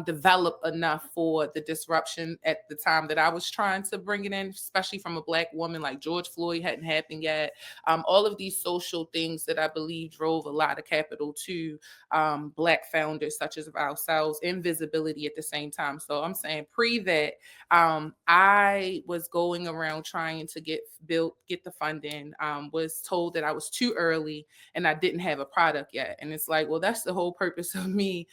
developed enough for the disruption at the time that I was trying to bring it in, especially from a Black woman. Like George Floyd hadn't happened yet. All of these social things that I believe drove a lot of capital to Black founders such as ourselves and visibility at the same time. So I'm saying pre that I was going around trying to get the funding, was told that I was too early and I didn't have a product yet. And it's like, well, that's the whole purpose of me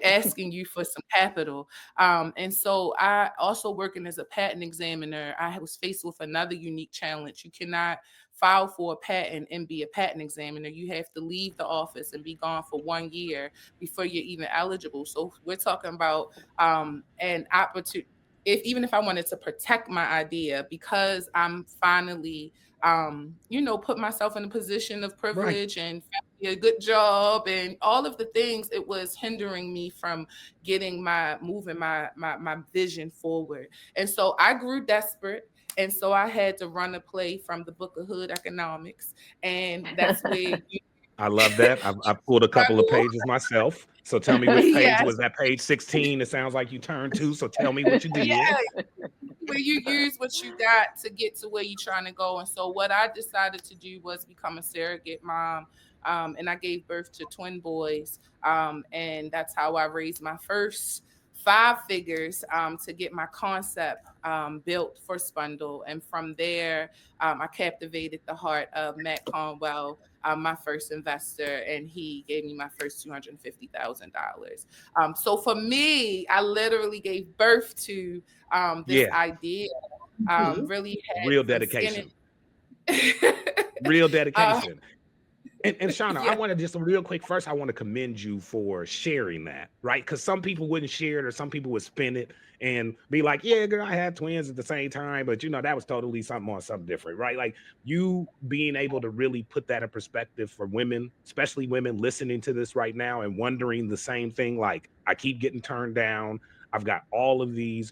asking you for some capital. And so I also working as a patent examiner, I was faced with another unique challenge. You cannot file for a patent and be a patent examiner. You have to leave the office and be gone for 1 year before you're even eligible. So we're talking about an opportunity. If even if I wanted to protect my idea, because I'm finally put myself in a position of Right. privilege and a good job and all of the things, it was hindering me from getting my vision forward. And so I grew desperate. And so I had to run a play from the Book of Hood Economics. And that's where you I love that. I pulled a couple of pages myself. So tell me which page yes, was that? Page 16. It sounds like you turned to. So tell me what you did. yeah, where you use what you got to get to where you're trying to go. And so what I decided to do was become a surrogate mom. And I gave birth to twin boys. And that's how I raised my first five figures to get my concept built for Spundle. And from there, I captivated the heart of Matt Conwell, my first investor, and he gave me my first $250,000. So for me, I literally gave birth to this Yeah. idea. Mhm. Really had Real some skin in dedication. it. Real uh, dedication. And Shawna, I yeah, want to just real quick. First, I want to commend you for sharing that, right? Because some people wouldn't share it, or some people would spin it and be like, "Yeah, girl, I had twins at the same time," but that was totally something on something different, right? Like you being able to really put that in perspective for women, especially women listening to this right now and wondering the same thing. Like, I keep getting turned down. I've got all of these,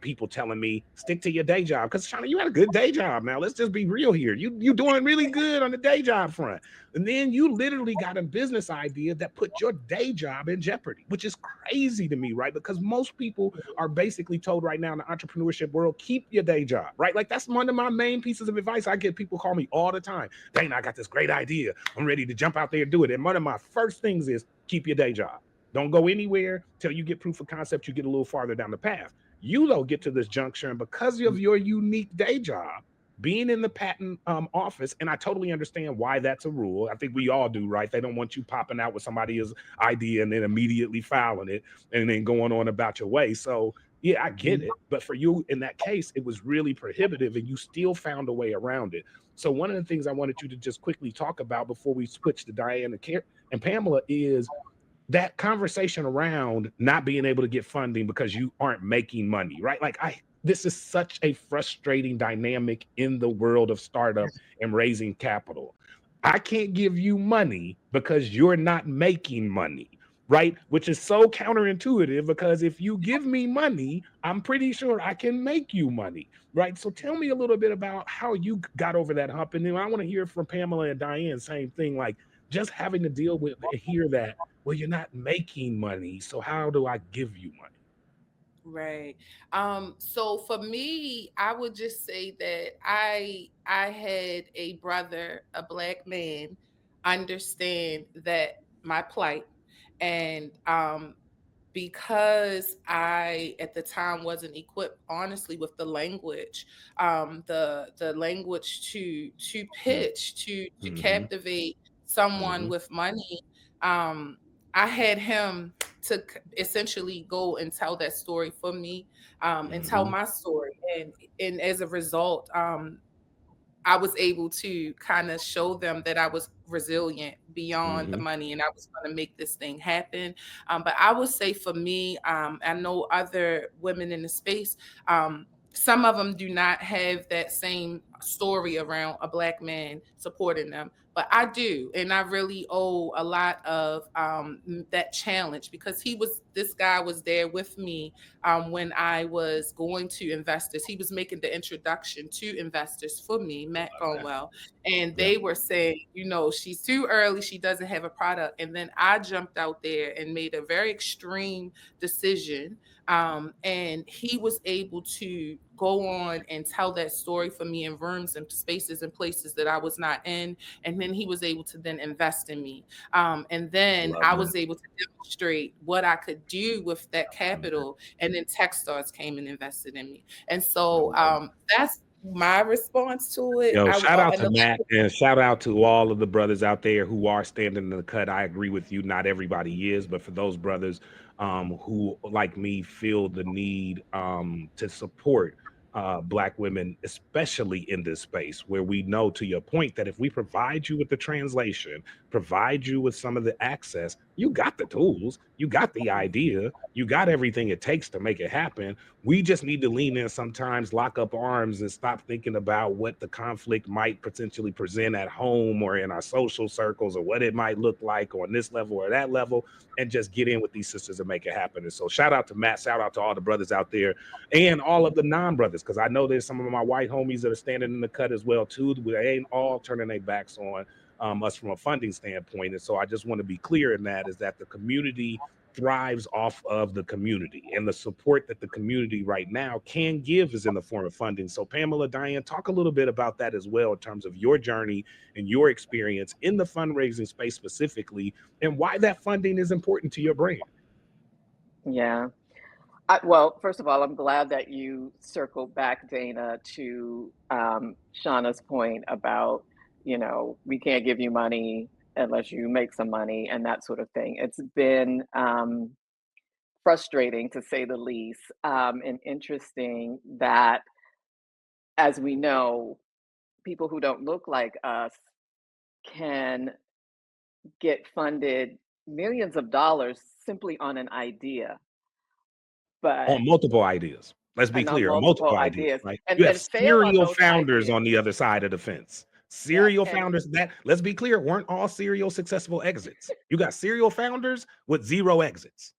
people telling me stick to your day job because Shawna, you had a good day job. Now let's just be real here. You doing really good on the day job front. And then you literally got a business idea that put your day job in jeopardy, which is crazy to me, right? Because most people are basically told right now in the entrepreneurship world, keep your day job, right? Like that's one of my main pieces of advice. I get people call me all the time. Dang, I got this great idea. I'm ready to jump out there and do it. And one of my first things is keep your day job. Don't go anywhere till you get proof of concept. You get a little farther down the path. You though get to this juncture, and because of your unique day job, being in the patent office, and I totally understand why that's a rule. I think we all do, right? They don't want you popping out with somebody's idea and then immediately filing it and then going on about your way. So yeah, I get it. But for you in that case, it was really prohibitive and you still found a way around it. So one of the things I wanted you to just quickly talk about before we switch to Diane and Pamela is that conversation around not being able to get funding because you aren't making money, right? Like this is such a frustrating dynamic in the world of startup and raising capital. I can't give you money because you're not making money, right? Which is so counterintuitive because if you give me money, I'm pretty sure I can make you money, right? So tell me a little bit about how you got over that hump. And then I want to hear from Pamela and Diane, same thing, like just having to deal with and hear that, well, you're not making money. So how do I give you money? right. So for me, I would just say that I had a brother, a Black man, understand that my plight. And because I at the time wasn't equipped, honestly, with the language, the language to pitch, to Mm-hmm. captivate someone Mm-hmm. with money. Um, I had him to essentially go and tell that story for me, and tell Mm-hmm. my story, and as a result, I was able to kind of show them that I was resilient beyond the Mm-hmm. money and I was going to make this thing happen. But I would say for me, I know other women in the space, some of them do not have that same story around a Black man supporting them, but I do, and I really owe a lot of that challenge, because this guy was there with me when I was going to investors. He was making the introduction to investors for me, Matt Gonwell, and Yeah. they were saying, she's too early, she doesn't have a product, and then I jumped out there and made a very extreme decision, and he was able to go on and tell that story for me in rooms and spaces and places that I was not in. And then he was able to then invest in me. And then Love I that. was able to demonstrate what I could do with that Mhm. capital. And then Techstars came and invested in me. And I so love that's my response to it. Yo, shout out And to Matt and shout out to all of the brothers out there who are standing in the cut. I agree with you. Not everybody is, but for those brothers who, like me, feel the need to support Black women, especially in this space where we know, to your point, that if we provide you with the translation, provide you with some of the access, you got the tools, you got the idea, you got everything it takes to make it happen. We just need to lean in sometimes, lock up arms, and stop thinking about what the conflict might potentially present at home or in our social circles, or what it might look like on this level or that level, and just get in with these sisters and make it happen. And so shout out to Matt, shout out to all the brothers out there and all of the non-brothers, because I know there's some of my white homies that are standing in the cut as well too. They ain't all turning their backs on us from a funding standpoint. And so I just want to be clear in that, is that the community thrives off of the community, and the support that the community right now can give is in the form of funding. So Pamela, Dianne, talk a little bit about that as well, in terms of your journey and your experience in the fundraising space specifically, and why that funding is important to your brand. Yeah. Well, first of all, I'm glad that you circled back, Dana, to Shawna's point about, we can't give you money unless you make some money and that sort of thing. It's been frustrating, to say the least, and interesting that, as we know, people who don't look like us can get funded millions of dollars simply on an idea. But On multiple ideas. Let's be and on clear, multiple multiple ideas, ideas right? and You have and fail on serial those founders ideas. on the other side of the fence. Yes, Serial and founders that, let's be clear, weren't all serial successful exits. You got serial founders with zero exits.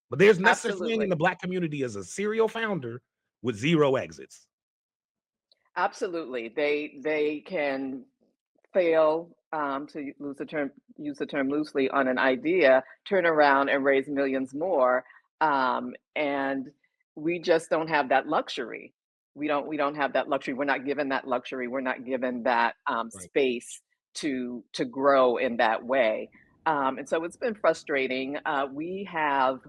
But there's no such thing in the absolutely, Black community as a serial founder with zero exits. absolutely, they can fail, to use the term loosely, on an idea, turn around and raise millions more, and we just don't have that luxury. We don't have that luxury. We're not given that luxury. We're not given that Right. space to grow in that way. And so it's been frustrating. We have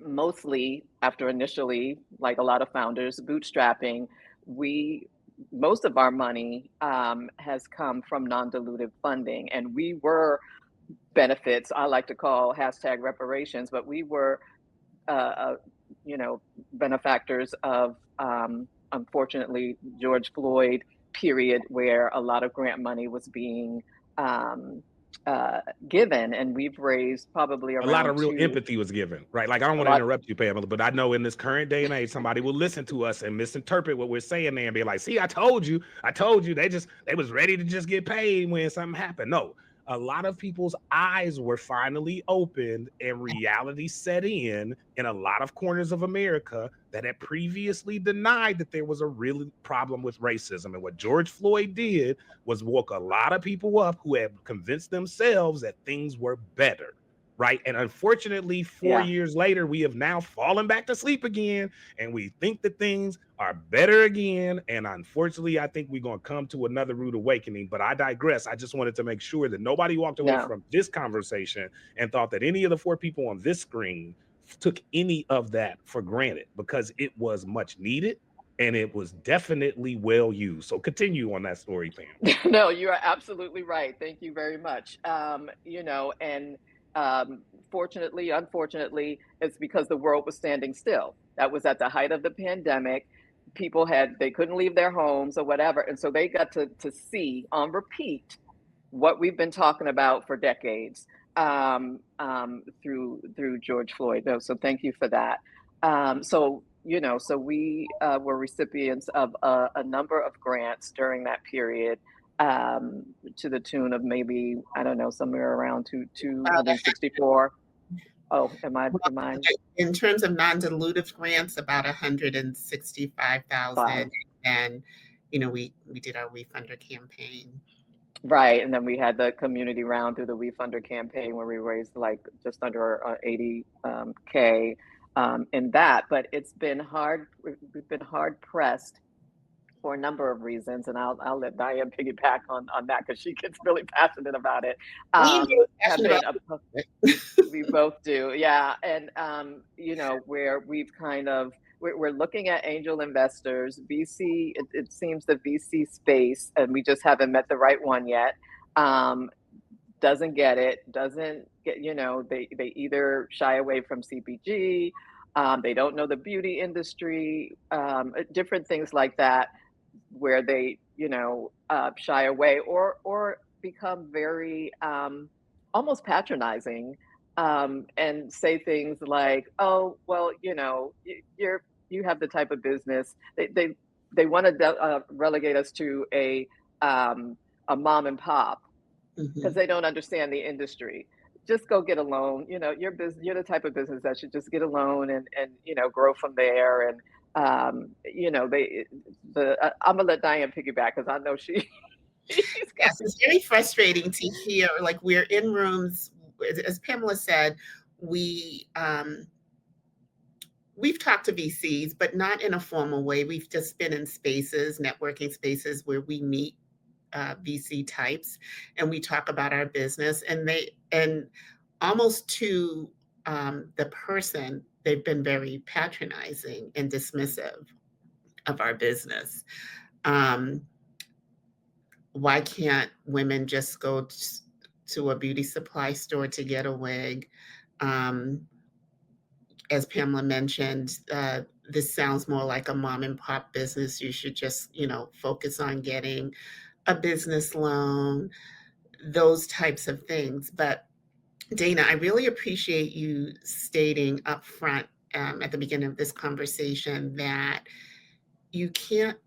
mostly, after initially, like a lot of founders, bootstrapping, we most of our money has come from non-dilutive funding, and we were benefits. I like to call hashtag reparations, but we were, uh, uh, benefactors of, unfortunately, George Floyd period, where a lot of grant money was being um, uh, given, and we've raised probably A lot around of real empathy was given, right? Like, I don't a want to lot. interrupt you, Pamela, but I know in this current day and age, somebody will listen to us and misinterpret what we're saying there and be like, see, I told you, they was ready to just get paid when something happened. No, a lot of people's eyes were finally opened and reality set in a lot of corners of America that had previously denied that there was a real problem with racism. And what George Floyd did was woke a lot of people up who had convinced themselves that things were better, right? And unfortunately, four Yeah. years later, we have now fallen back to sleep again, and we think that things are better again. And unfortunately, I think we're going to come to another rude awakening. But I digress. I just wanted to make sure that nobody walked away No. from this conversation and thought that any of the four people on this screen took any of that for granted, because it was much needed and it was definitely well used. So continue on that story, Pam. No, you are absolutely right. Thank you very much. And fortunately, unfortunately, it's because the world was standing still. That was at the height of the pandemic. They couldn't leave their homes or whatever. And so they got to see on repeat what we've been talking about for decades, through George Floyd. So thank you for that. So so we were recipients of a number of grants during that period, to the tune of maybe, I don't know, somewhere around About 264. Oh, well, am I in terms of non-dilutive grants, about fine? 165,000, and we did our WeFunder campaign. Right, and then we had the community round through the WeFunder campaign where we raised like just under 80 K in that. But it's been hard. We've been hard pressed for a number of reasons, and I'll let Diane piggyback on that because she gets really passionate about it. We know Have passionate been about We both do, yeah. And where we've kind of we're looking at angel investors, VC. It seems the VC space, and we just haven't met the right one yet. Doesn't get it. Doesn't get. They either shy away from CPG. They don't know the beauty industry. Different things like that, where they shy away or become very almost patronizing, and say things like, "Oh, well, you have the type of business." They want to relegate us to a mom and pop because Mhm. they don't understand the industry. Just go get a loan. You're the type of business that should just get a loan and grow from there. And I'm gonna let Diane piggyback because I know she's got. Yes, it's very frustrating to hear. Like, we're in rooms, as Pamela said, we've talked to VCs, but not in a formal way. We've just been in spaces, networking spaces, where we meet VC types, and we talk about our business, and almost to the person, they've been very patronizing and dismissive of our business. Um, why can't women just go to a beauty supply store to get a wig? As Pamela mentioned, this sounds more like a mom and pop business. You should just, focus on getting a business loan, those types of things. But Dana, I really appreciate you stating up front, at the beginning of this conversation, that you can't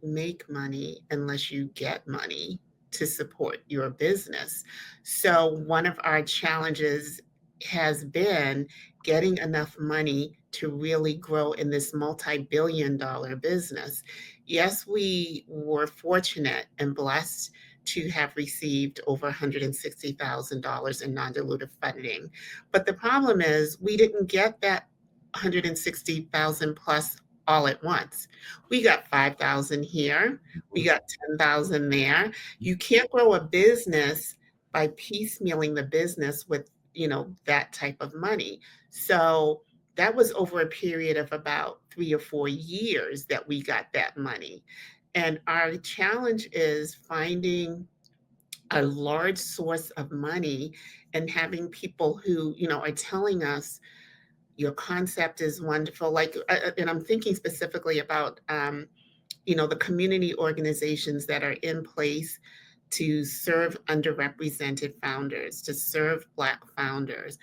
make money unless you get money to support your business. So one of our challenges has been getting enough money to really grow in this multi-billion-dollar business. Yes, we were fortunate and blessed to have received over $160,000 in non-dilutive funding. But the problem is we didn't get that 160,000 plus all at once. We got 5,000 here, we got 10,000 there. You can't grow a business by piecemealing the business with, that type of money. So that was over a period of about 3 or 4 years that we got that money. And our challenge is finding a large source of money and having people who, are telling us your concept is wonderful. Like, and I'm thinking specifically about, the community organizations that are in place to serve underrepresented founders, to serve Black founders.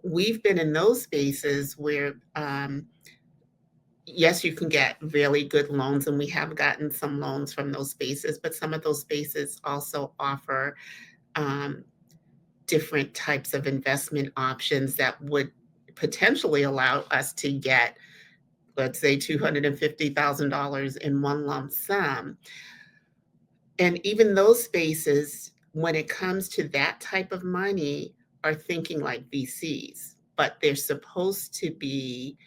We've been in those spaces where, yes, you can get really good loans, and we have gotten some loans from those spaces, but some of those spaces also offer different types of investment options that would potentially allow us to get, let's say, $250,000 in one lump sum. And even those spaces, when it comes to that type of money, are thinking like VCs, but they're supposed to be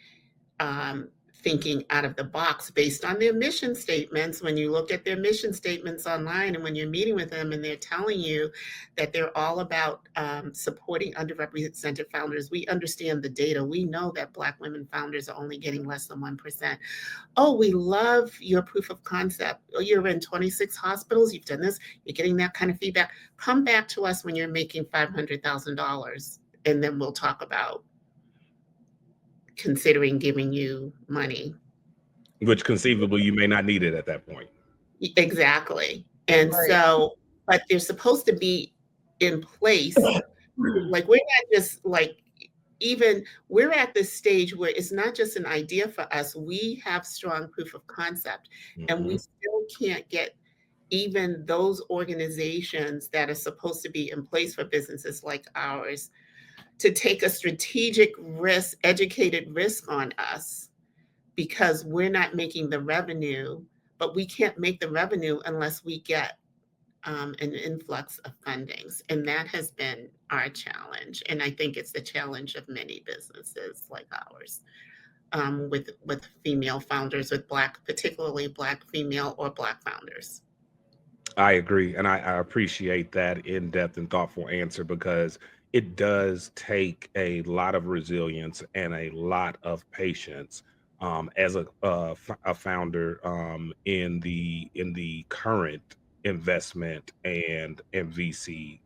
thinking out of the box based on their mission statements. When you look at their mission statements online and when you're meeting with them and they're telling you that they're all about supporting underrepresented founders, we understand the data. We know that Black women founders are only getting less than 1%. Oh, we love your proof of concept. Oh, you're in 26 hospitals, you've done this, you're getting that kind of feedback. Come back to us when you're making $500,000, and then we'll talk about considering giving you money. Which conceivably you may not need it at that point. Exactly. And Right. so, but they're supposed to be in place. Like, we're not just like even we're at this stage where it's not just an idea for us, we have strong proof of concept, and we Mhm. still can't get even those organizations that are supposed to be in place for businesses like ours to take a strategic risk, educated risk on us, because we're not making the revenue. But we can't make the revenue unless we get an influx of fundings. And that has been our challenge. And I think it's the challenge of many businesses like ours, with female founders, with Black, particularly Black female or Black founders. I agree. And I appreciate that in depth and thoughtful answer because it does take a lot of resilience and a lot of patience as a founder in the current investment and VC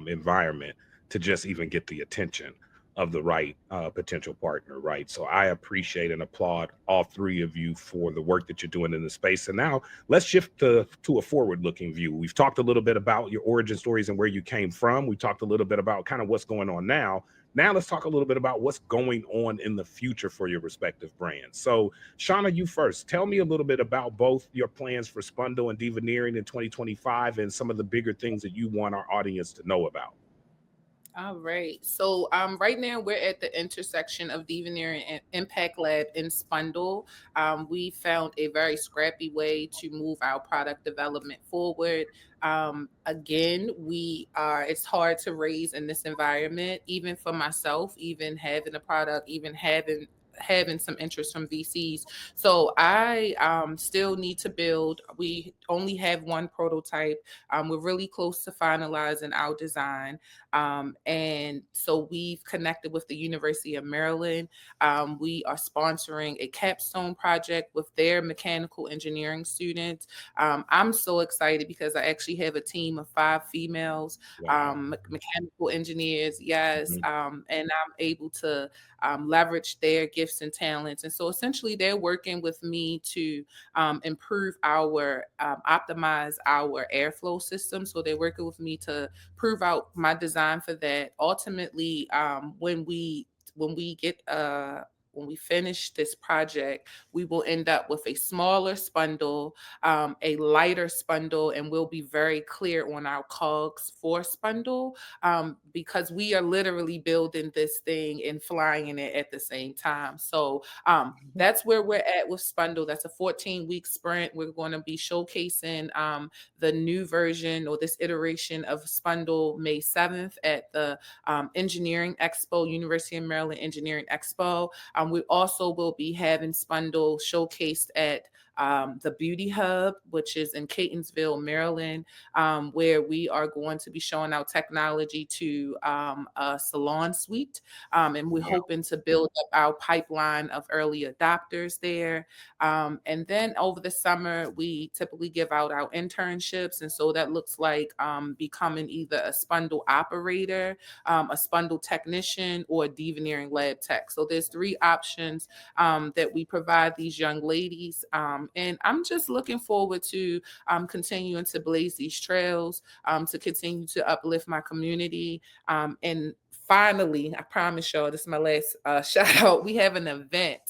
environment to just even get the attention of the right potential partner, right? So I appreciate and applaud all three of you for the work that you're doing in the space. And now let's shift to a forward-looking view. We've talked a little bit about your origin stories and where you came from. We talked a little bit about kind of what's going on now. Now let's talk a little bit about what's going on in the future for your respective brands. So, Shawna, you first. Tell me a little bit about both your plans for Spundle and Deveneering in 2025 and some of the bigger things that you want our audience to know about. All right. So right now we're at the intersection of Deveneering and Impact Lab in Spundle. We found a very scrappy way to move our product development forward. Again, it's hard to raise in this environment, even for myself, even having a product, even having some interest from VCs. So I still need to build. We only have one prototype. We're really close to finalizing our design. And so we've connected with the University of Maryland. We are sponsoring a capstone project with their mechanical engineering students. I'm so excited because I actually have a team of 5 females, Wow. mechanical engineers, yes, Mhm. and I'm able to leverage their gifts and talents. And so essentially, they're working with me to improve optimize our airflow system. So they're working with me to prove out my design for that. Ultimately, when we finish this project, we will end up with a smaller spundle, a lighter spundle, and we'll be very clear on our cogs for spundle, because we are literally building this thing and flying in it at the same time. So that's where we're at with Spundle. That's a 14-week sprint. We're going to be showcasing the new version or this iteration of Spundle May 7th at the Engineering Expo, University of Maryland Engineering Expo. We also will be having Spundle showcased at the Beauty Hub, which is in Catonsville, Maryland, where we are going to be showing our technology to a salon suite. And we're Wow. hoping to build up our pipeline of early adopters there. And then over the summer, we typically give out our internships. And so that looks like becoming either a Spundle operator, a Spundle technician, or a Deveneering lab tech. So there's 3 options that we provide these young ladies. And I'm just looking forward to continuing to blaze these trails, to continue to uplift my community. And finally, I promise y'all, this is my last shout out. We have an event,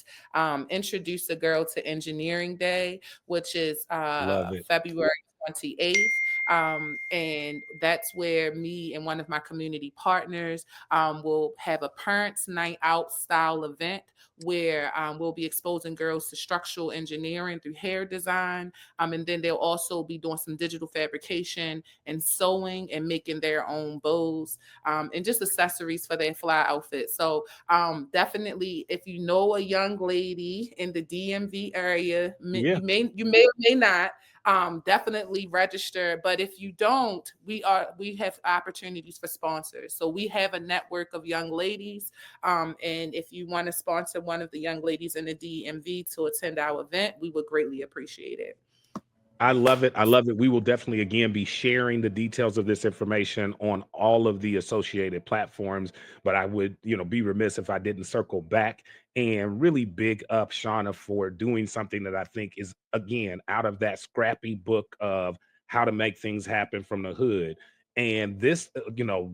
Introduce a Girl to Engineering Day, which is Love it. February 28th. And that's where me and one of my community partners will have a parents' night out style event where we'll be exposing girls to structural engineering through hair design. And then they'll also be doing some digital fabrication and sewing and making their own bows, and just accessories for their fly outfits. So definitely, if you know a young lady in the DMV area, Yeah. you may or may not, definitely register. But if you don't, we have opportunities for sponsors. So we have a network of young ladies, and if you want to sponsor one of the young ladies in the DMV to attend our event, we would greatly appreciate it. I love it. I love it. We will definitely again be sharing the details of this information on all of the associated platforms. But I would, be remiss if I didn't circle back and really big up Shauna for doing something that I think is again out of that scrappy book of how to make things happen from the hood. And this,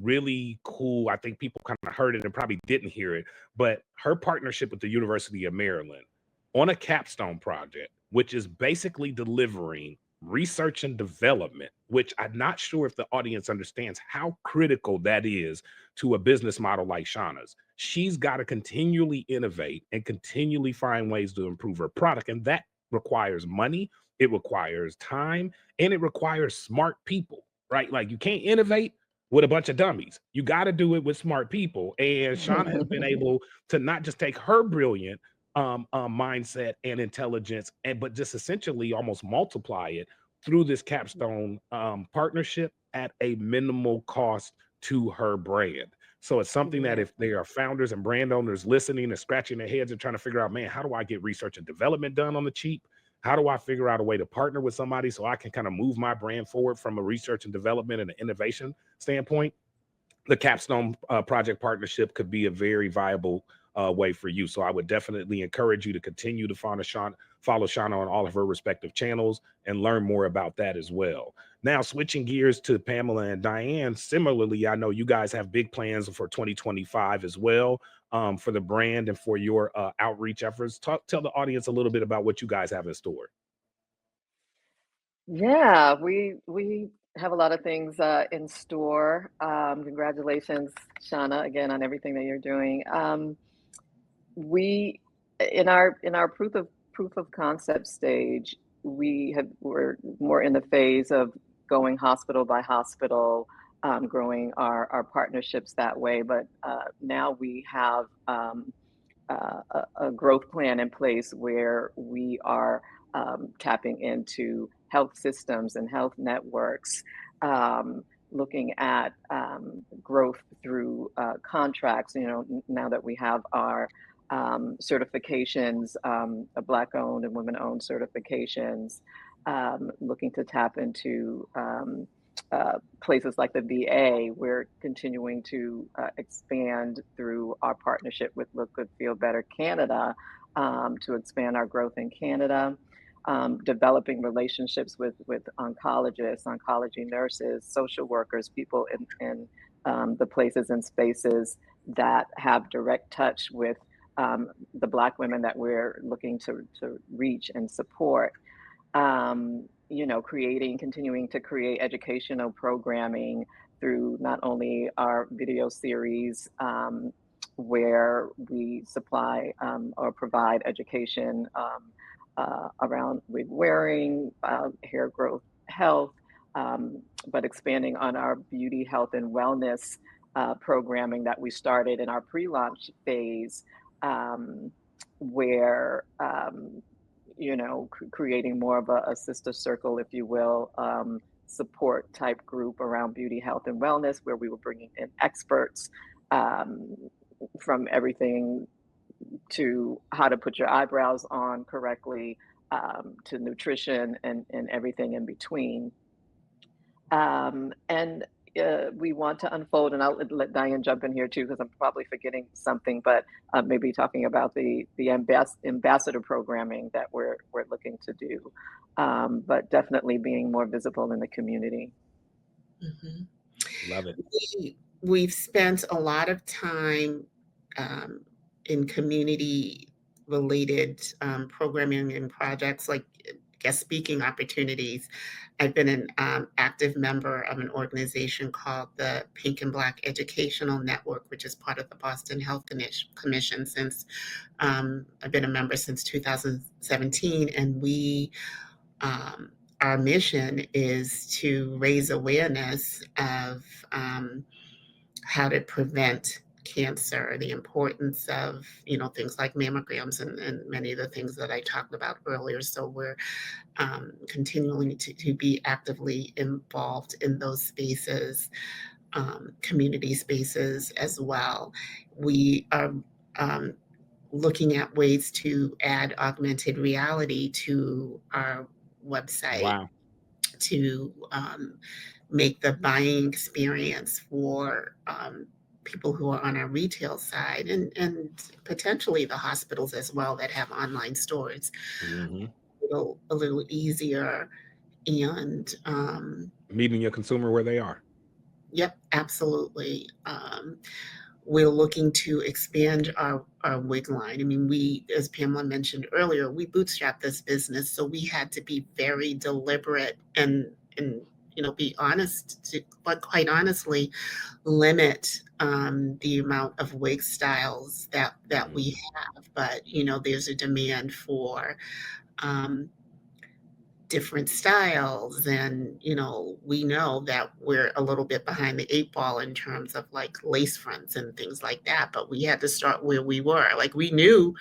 really cool. I think people kind of heard it and probably didn't hear it, but her partnership with the University of Maryland on a capstone project, which is basically delivering research and development, which I'm not sure if the audience understands how critical that is to a business model like Shawna's. She's got to continually innovate and continually find ways to improve her product. And that requires money, it requires time, and it requires smart people, right? Like you can't innovate with a bunch of dummies. You got to do it with smart people. And Shawna has been able to not just take her brilliant mindset and intelligence, and but just essentially almost multiply it through this capstone partnership at a minimal cost to her brand. So it's something that Yeah. if there are founders and brand owners listening and scratching their heads and trying to figure out, man, how do I get research and development done on the cheap? How do I figure out a way to partner with somebody so I can kind of move my brand forward from a research and development and an innovation standpoint? The capstone project partnership could be a very viable way for you. So I would definitely encourage you to continue to follow Shawna on all of her respective channels and learn more about that as well. Now, switching gears to Pamela and Dianne, similarly, I know you guys have big plans for 2025 as well, for the brand and for your outreach efforts. Tell the audience a little bit about what you guys have in store. Yeah, we have a lot of things in store. Congratulations, Shauna, again on everything that you're doing. We in our proof of concept stage, we're more in the phase of going hospital by hospital, growing our partnerships that way. But now we have a growth plan in place where we are tapping into health systems and health networks, looking at growth through contracts. Now that we have our certifications, Black-owned and women-owned certifications, looking to tap into places like the VA. We're continuing to expand through our partnership with Look Good Feel Better Canada, to expand our growth in Canada. Developing relationships with oncologists, oncology nurses, social workers, people in the places and spaces that have direct touch with the Black women that we're looking to reach and support. Continuing to create educational programming through not only our video series, where we supply or provide education around wig wearing, hair growth, health, but expanding on our beauty, health, and wellness programming that we started in our pre-launch phase, where creating more of a sister circle, if you will, support type group around beauty, health, and wellness, where we were bringing in experts, from everything to how to put your eyebrows on correctly, to nutrition and everything in between. And we want to unfold, and I'll let Diane jump in here too, because I'm probably forgetting something, but maybe talking about the ambassador programming that we're looking to do, but definitely being more visible in the community. Mhm. Love it. We've spent a lot of time in community related programming and projects like guest speaking opportunities. I've been an active member of an organization called the Pink and Black Educational Network, which is part of the Boston Health Commission since I've been a member since 2017. And our mission is to raise awareness of how to prevent cancer, the importance of things like mammograms and many of the things that I talked about earlier. So we're continuing to be actively involved in those spaces, community spaces as well. We are looking at ways to add augmented reality to our website Wow. to make the buying experience for people who are on our retail side and potentially the hospitals as well that have online stores Hmm. a little easier and Meeting your consumer where they are. Yep, absolutely. We're looking to expand our wig line. I mean, we, as Pamela mentioned earlier, we bootstrapped this business, so we had to be very deliberate and be honest, but quite honestly, limit the amount of wig styles that Mhm. we have. But there's a demand for um, different styles, and we know that we're a little bit behind the eight ball in terms of like lace fronts and things like that, but we had to start where we were. Like, we knew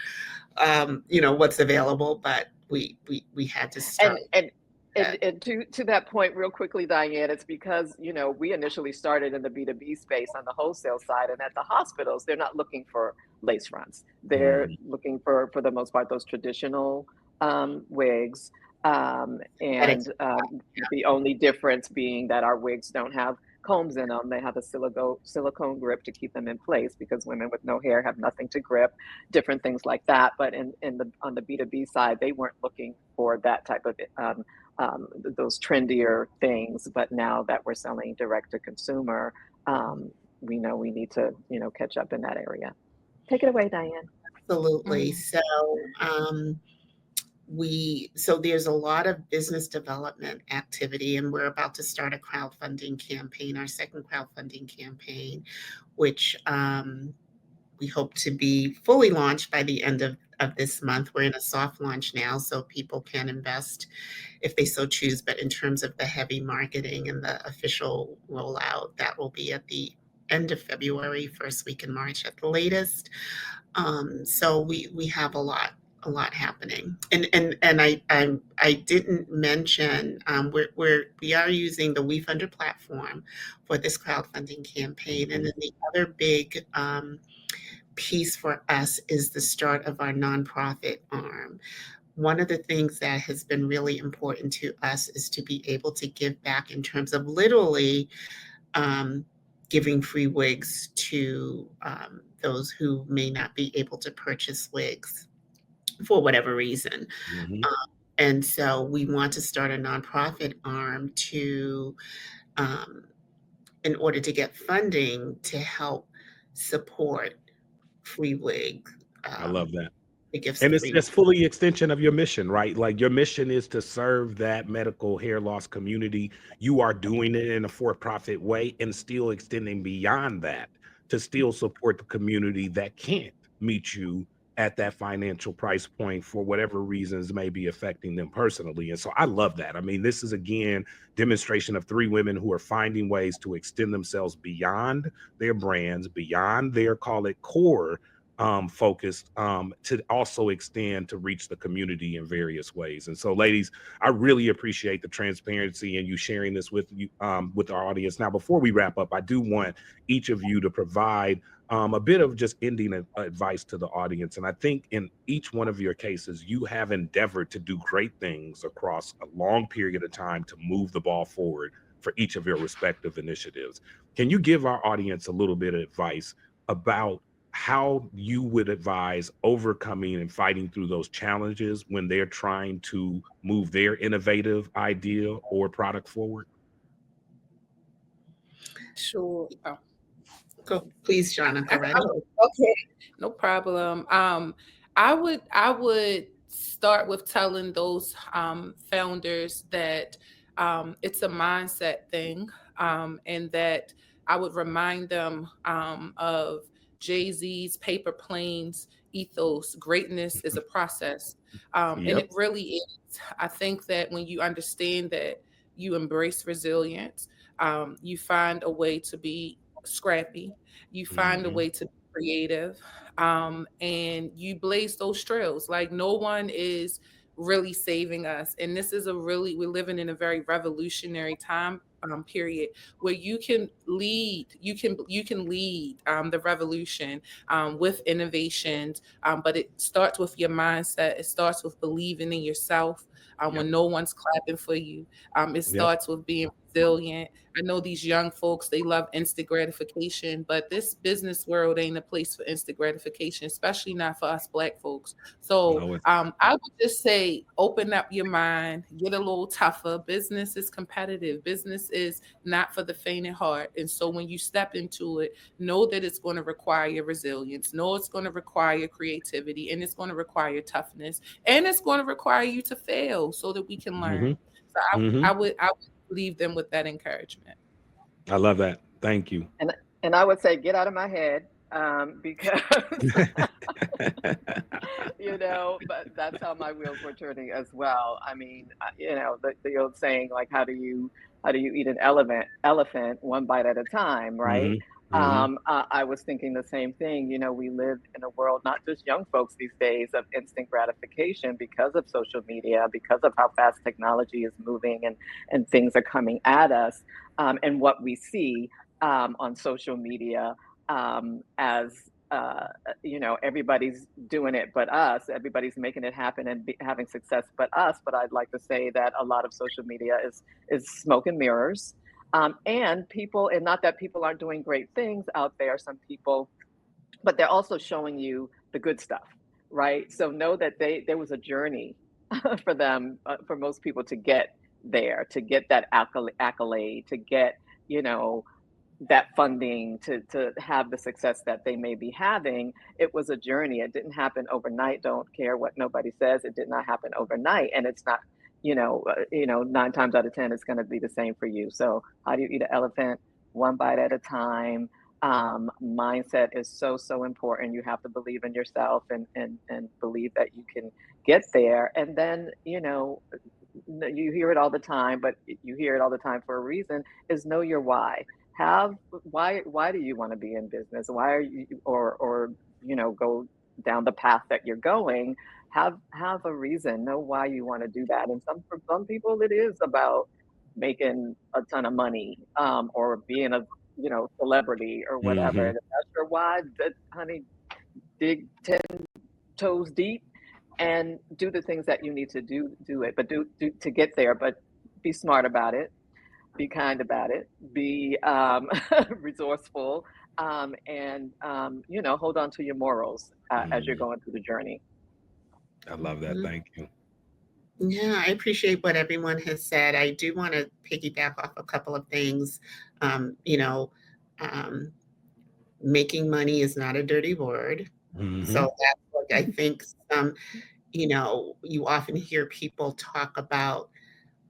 what's available, but we had to And start and that. and to that point, real quickly, Diane, it's because we initially started in the B2B space on the wholesale side, and at the hospitals, they're not looking for lace fronts. They're Mhm. looking for the most part those traditional wigs, That and ex- the only difference being that our wigs don't have combs in them. They have a silicone grip to keep them in place because women with no hair have nothing to grip, different things like that. But in the on the B2B side, they weren't looking for that type of those trendier things. But now that we're selling direct to consumer, we know we need to catch up in that area. Take it away, Diane. Absolutely. Mm. So there's a lot of business development activity, and we're about to start a crowdfunding campaign, our second crowdfunding campaign, which we hope to be fully launched by the end of this month. We're in a soft launch now, so people can invest if they so choose. But in terms of the heavy marketing and the official rollout, that will be at the end of February, first week in March at the latest. So we have a lot happening, and I didn't mention, we are using the WeFunder platform for this crowdfunding campaign, and Mhm. then the other big piece for us is the start of our nonprofit arm. One of the things that has been really important to us is to be able to give back in terms of literally um, giving free wigs to those who may not be able to purchase wigs for whatever reason. Mhm. Um, and so we want to start a nonprofit arm um, in order to get funding to help support free wig, I um, love that. the gifts And of it's free. just fully extension of your mission, right? Like your mission is to serve that medical hair loss community. You are doing it in a for-profit way and still extending beyond that to still support the community that can't meet you at that financial price point for whatever reasons may be affecting them personally. And so I love that. I mean, this is again demonstration of three women who are finding ways to extend themselves beyond their brands, beyond their call it core focused to also extend to reach the community in various ways. And so, ladies, I really appreciate the transparency and you sharing this with you with our audience. Now, before we wrap up, I do want each of you to provide a bit of just ending advice to the audience. And I think in each one of your cases, you have endeavored to do great things across a long period of time to move the ball forward for each of your respective initiatives. Can you give our audience a little bit of advice about how you would advise overcoming and fighting through those challenges when they're trying to move their innovative idea or product forward? Sure. Oh, Go, please, Shawna, go right ahead. oh, okay. No problem. I would start with telling those founders that it's a mindset thing, and that I would remind them of Jay-Z's Paper Planes ethos. Greatness is a process, and Yep. it really is. I think that when you understand that, you embrace resilience, you find a way to be scrappy, you find a Mhm. way to be creative, and you blaze those trails. Like, no one is really saving us, and this is we're living in a very revolutionary time period where you can lead the revolution with innovations, but it starts with your mindset. It starts with believing in yourself Yep. when no one's clapping for you. It Yep. starts with being resilient. I know these young folks, they love instant gratification, but this business world ain't a place for instant gratification, especially not for us Black folks. So No, it's I would just say open up your mind, get a little tougher. Business is competitive. Business is not for the faint of heart. And so when you step into it, know that it's going to require resilience, know it's going to require creativity, and it's going to require toughness, and it's going to require you to fail so that we can hmm learn. So hmm I would leave them with that encouragement. I love that. Thank you. And I would say, get out of my head, because but that's how my wheels were turning as well. I mean, the old saying, like, how do you eat an elephant one bite at a time, right? hmm hmm I was thinking the same thing. We live in a world, not just young folks these days, of instant gratification because of social media, because of how fast technology is moving, and things are coming at us, and what we see on social media, as everybody's doing it but us, everybody's making it happen and having success but us. But I'd like to say that a lot of social media is smoke and mirrors, and people, and not that people aren't doing great things out there, some people, but they're also showing you the good stuff, right? So know that there was a journey for them, for most people, to get there, to get that accolade, to get, you know that funding, to have the success that they may be having. It was a journey. It didn't happen overnight. Don't care what nobody says. It did not happen overnight, and it's not. 9 times out of 10, it's going to be the same for you. So how do you eat an elephant? One bite at a time. Mindset is so important. You have to believe in yourself, and believe that you can get there. And then, you hear it all the time, but you hear it all the time for a reason, is know your why. Have why do you want to be in business? Why are you, or go down the path that you're going? Have a reason. Know why you want to do that. And for some people, it is about making a ton of money, or being a celebrity or whatever. hmm And if that's your why, honey, dig 10 toes deep and do the things that you need to do it, but do to get there. But be smart about it, be kind about it, be resourceful, and hold on to your morals, as you're going through the journey. I love that. Mhm. Thank you. Yeah, I appreciate what everyone has said. I do want to piggyback off a couple of things. Um, you know, um, Making money is not a dirty word. So hmm that's what I think you often hear people talk about,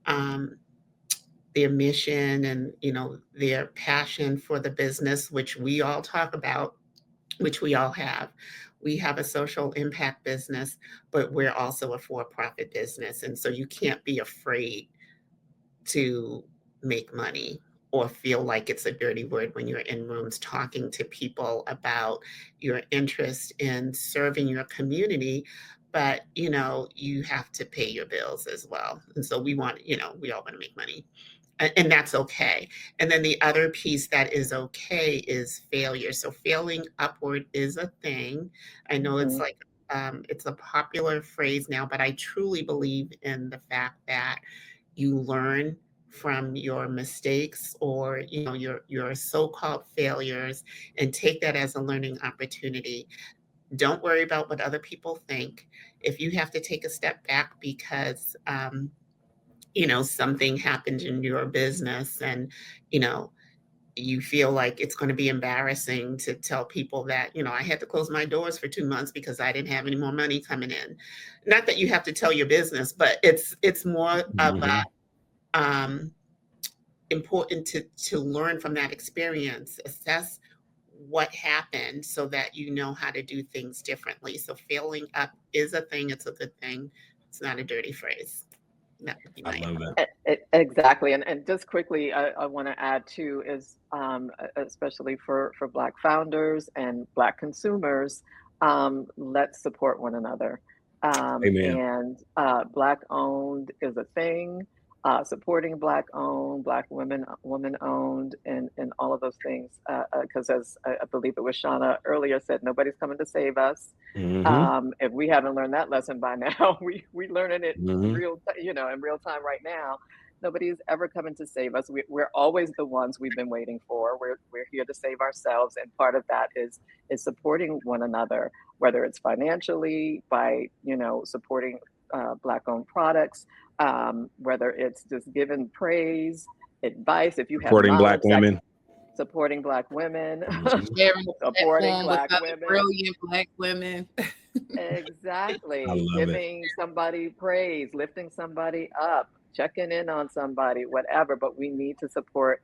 um, their mission and, their passion for the business, which we all talk about, which we all have. We have a social impact business, but we're also a for-profit business. And so you can't be afraid to make money or feel like it's a dirty word when you're in rooms talking to people about your interest in serving your community. But you have to pay your bills as well. And so we all want to make money. And that's okay. And then the other piece that is okay is failure. So failing upward is a thing. I know it's Hmm. like it's a popular phrase now, but I truly believe in the fact that you learn from your mistakes, or your so-called failures, and take that as a learning opportunity. Don't worry about what other people think. If you have to take a step back because something happened in your business, and you know you feel like it's going to be embarrassing to tell people that I had to close my doors for 2 months because I didn't have any more money coming in. Not that you have to tell your business, but it's more hmm about um, important to learn from that experience, assess what happened so that you know how to do things differently. So failing up is a thing. It's a good thing. It's not a dirty phrase. That would be I my love that. Exactly. And just quickly, I want to add too, is, especially for Black founders and Black consumers, let's support one another. Amen. And Black owned is a thing. Supporting Black owned, Black women owned, and all of those things. Because as I believe it was Shawna earlier said, nobody's coming to save us. hmm If we haven't learned that lesson by now, we learning it hmm in real time right now. Nobody's ever coming to save us. We're always the ones we've been waiting for. We're here to save ourselves, and part of that is supporting one another, whether it's financially by supporting Black-owned products, whether it's just giving praise, advice. If you have Supporting Black knowledge that women. supporting Black women, Mhm. Sharing the supporting platform with Black other women. brilliant Black women. I Exactly. love it. Giving somebody praise, lifting somebody up, checking in on somebody, whatever. But we need to support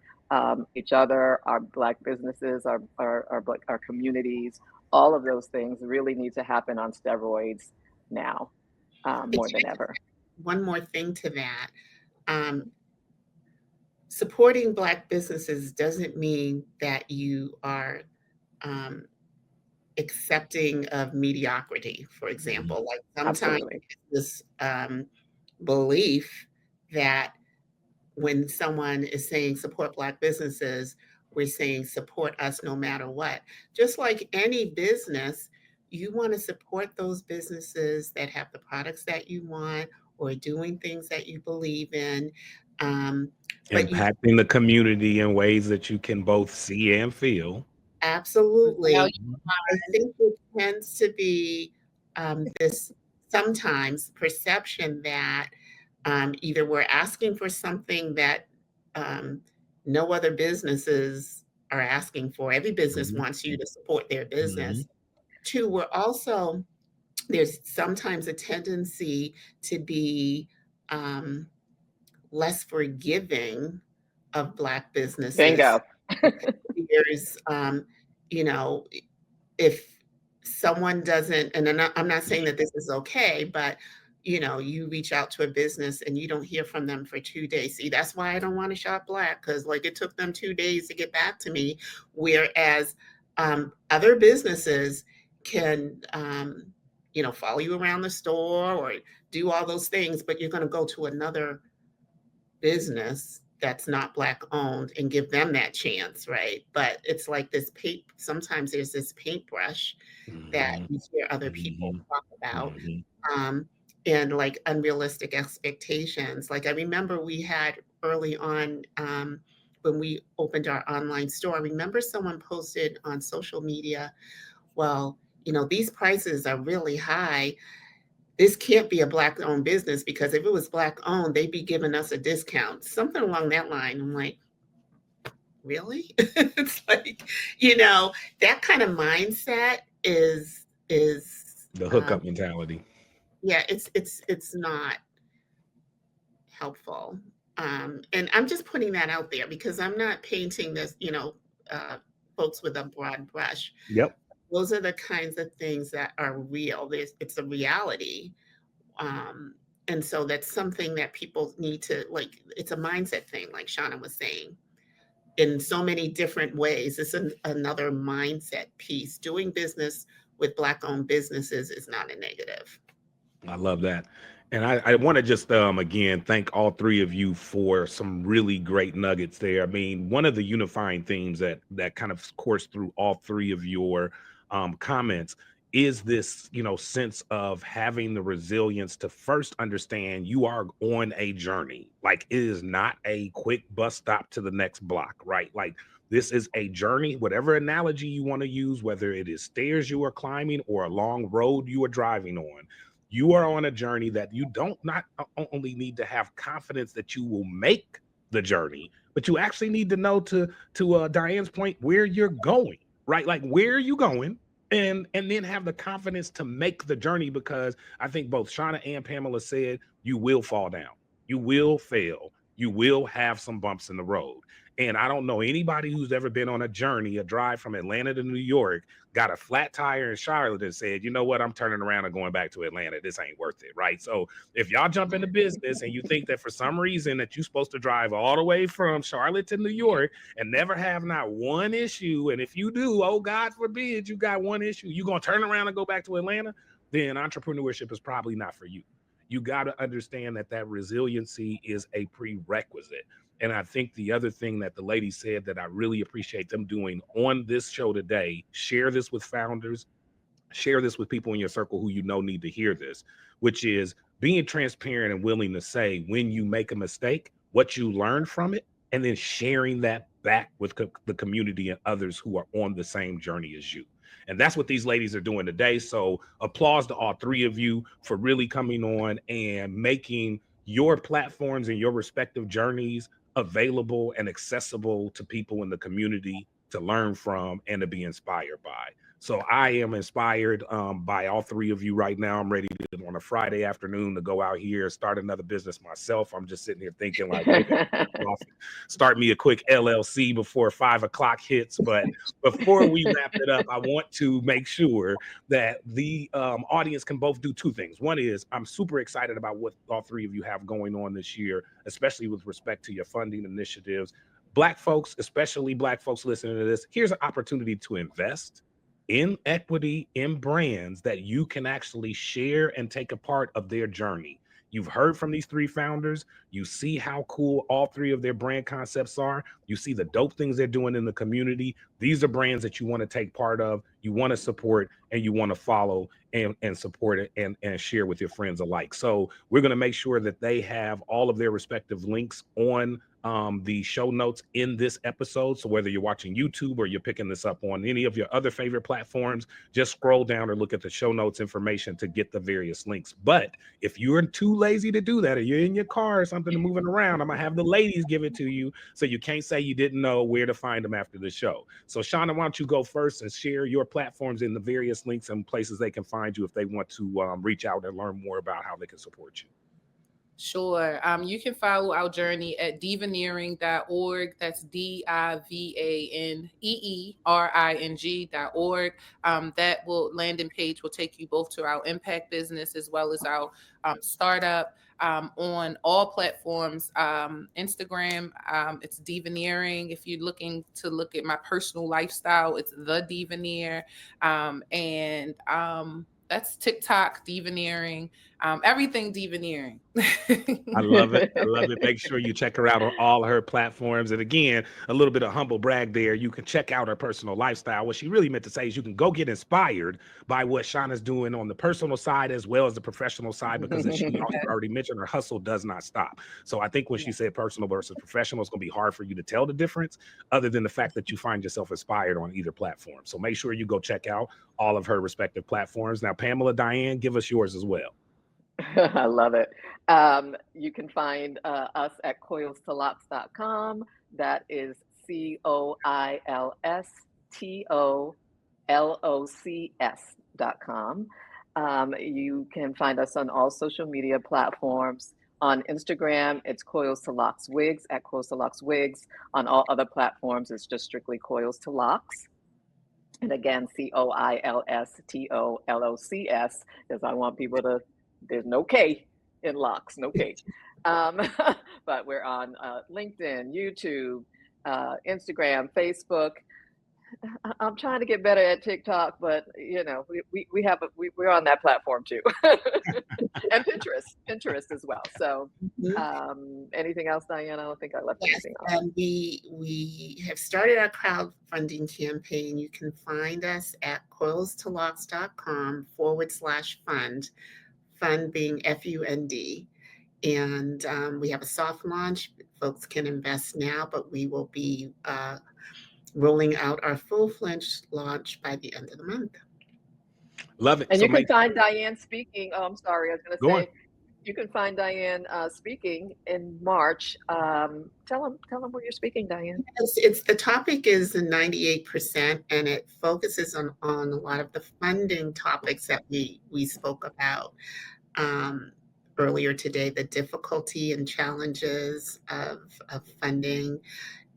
each other, our Black businesses, our communities. All of those things really need to happen on steroids now, But more than ever. one more thing to that. Um, Supporting Black businesses doesn't mean that you are um, accepting of mediocrity, for Mhm. example. Like sometimes Absolutely. this belief that when someone is saying support Black businesses, we're saying support us no matter what. Just like any business, you want to support those businesses that have the products that you want or doing things that you believe in. But you Impacting the community in ways that you can both see and feel. absolutely, Value. Mhm. I think it tends to be this sometimes perception that either we're asking for something that um, no other businesses are asking for. Every business Mhm. wants you to support their business. Mhm. Two, we're also, there's sometimes a tendency to be um, less forgiving of Black businesses. Bingo. There's, you know, if someone doesn't, and I'm not saying that this is okay, but you reach out to a business and you don't hear from them for 2 days. See, that's why I don't want to shop Black, because like it took them 2 days to get back to me. Whereas other businesses can, follow you around the store or do all those things, but you're going to go to another business that's not Black owned and give them that chance, right? But it's like this paint, sometimes there's this paintbrush that Mhm. you hear other people Mhm. talk about, Mhm. um, and like unrealistic expectations. Like I remember we had early on, when we opened our online store, I remember someone posted on social media, well, these prices are really high. This can't be a Black owned business, because if it was Black owned, they'd be giving us a discount, something along that line. I'm like, really? It's like, that kind of mindset is The hookup mentality. yeah, it's not helpful. And I'm just putting that out there because I'm not painting this, uh, folks with a broad brush. Yep. Those are the kinds of things that are real. It's a reality. Um, and so that's something that people need to, like, it's a mindset thing, like Shawna was saying, in so many different ways. It's another mindset piece. Doing business with Black owned businesses is not a negative. I love that. And I want to just again thank all three of you for some really great nuggets there. I mean, one of the unifying themes that kind of coursed through all three of your comments is this, sense of having the resilience to first understand you are on a journey. Like it is not a quick bus stop to the next block, right? Like this is a journey, whatever analogy you want to use, whether it is stairs you are climbing or a long road you are driving on, you are on a journey that you don't not only need to have confidence that you will make the journey, but you actually need to know to Diane's point where you're going, right? Like where are you going? And then have the confidence to make the journey, because I think both Shawna and Pamela said you will fall down, you will fail, you will have some bumps in the road. And I don't know anybody who's ever been on a journey, a drive from Atlanta to New York, got a flat tire in Charlotte and said, you know what, I'm turning around and going back to Atlanta. This ain't worth it, right? So if y'all jump into business and you think that for some reason that you're supposed to drive all the way from Charlotte to New York and never have not one issue, and if you do, oh God forbid, you got one issue, you're gonna turn around and go back to Atlanta, then entrepreneurship is probably not for you. You got to understand that resiliency is a prerequisite. And I think the other thing that the lady said that I really appreciate them doing on this show today, share this with founders, share this with people in your circle who you know need to hear this, which is being transparent and willing to say when you make a mistake, what you learned from it, and then sharing that back with the community and others who are on the same journey as you. And that's what these ladies are doing today. So applause to all three of you for really coming on and making your platforms and your respective journeys available and accessible to people in the community to learn from and to be inspired by. So I am inspired by all three of you right now. I'm ready to, on a Friday afternoon, to go out here, start another business myself. I'm just sitting here thinking like, maybe start me a quick LLC before 5 o'clock hits. But before we wrap it up, I want to make sure that the audience can both do two things. One is I'm super excited about what all three of you have going on this year, especially with respect to your funding initiatives. Black folks, especially Black folks listening to this, here's an opportunity to invest in equity in brands that you can actually share and take a part of their journey. You've heard from these three founders. You see how cool all three of their brand concepts are. You see the dope things they're doing in the community. These are brands that you want to take part of, you want to support, and you want to follow and support it and share with your friends alike. So we're going to make sure that they have all of their respective links on the show notes in this episode. So whether you're watching YouTube or you're picking this up on any of your other favorite platforms, just scroll down or look at the show notes information to get the various links. But if you're too lazy to do that, or you're in your car or something moving around, I'm gonna have the ladies give it to you, so you can't say you didn't know where to find them after the show. So Shawna, why don't you go first and share your platforms and the various links and places they can find you if they want to reach out and learn more about how they can support you. Sure. You can follow our journey at divaneering.org. That's divaneering.org. That landing page will take you both to our impact business as well as our startup. On all platforms, Instagram, it's Divaneering. If you're looking to look at my personal lifestyle, it's The Divaneer. And that's TikTok, Divaneering, everything Divaneering. I love it. I love it. Make sure you check her out on all her platforms. And again, a little bit of humble brag there. You can check out her personal lifestyle. What she really meant to say is you can go get inspired by what Shawna's doing on the personal side as well as the professional side, because as she already mentioned, her hustle does not stop. So I think when she said personal versus professional, it's going to be hard for you to tell the difference, other than the fact that you find yourself inspired on either platform. So make sure you go check out all of her respective platforms. Now, Pamela Dianne, give us yours as well. I love it. You can find us at coilstoLocs.com. That is CoilsTollocs.com. You can find us on all social media platforms. On Instagram, it's Coils to Locs Wigs, at Coils to Locs Wigs. On all other platforms, it's just strictly Coils to Locs. And again, CoilsTollocs, because I want people to, there's no K in locks, no K. But we're on LinkedIn, YouTube, Instagram, Facebook. I'm trying to get better at TikTok, but you know, we're on that platform too, and Pinterest as well. So, anything else, Diane? I don't think I left anything else. And we have started our crowdfunding campaign. You can find us at coilstolocs.com/fund. Fund being FUND. And we have a soft launch. Folks can invest now, but we will be rolling out our full-fledged launch by the end of the month. Love it. And so you can find Diane speaking. Oh, I'm sorry. I was going to say, you can find Diane speaking in March. Tell them where you're speaking, Diane. It's the topic is the 98%, and it focuses on a lot of the funding topics that we spoke about earlier today, the difficulty and challenges of funding,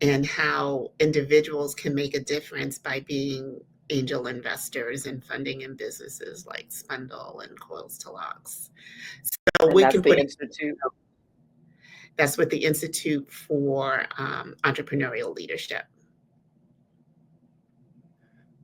and how individuals can make a difference by being angel investors and funding in businesses like Spundle and Coils to Locs. So and we that's can the put Institute. That's with the Institute for Entrepreneurial Leadership.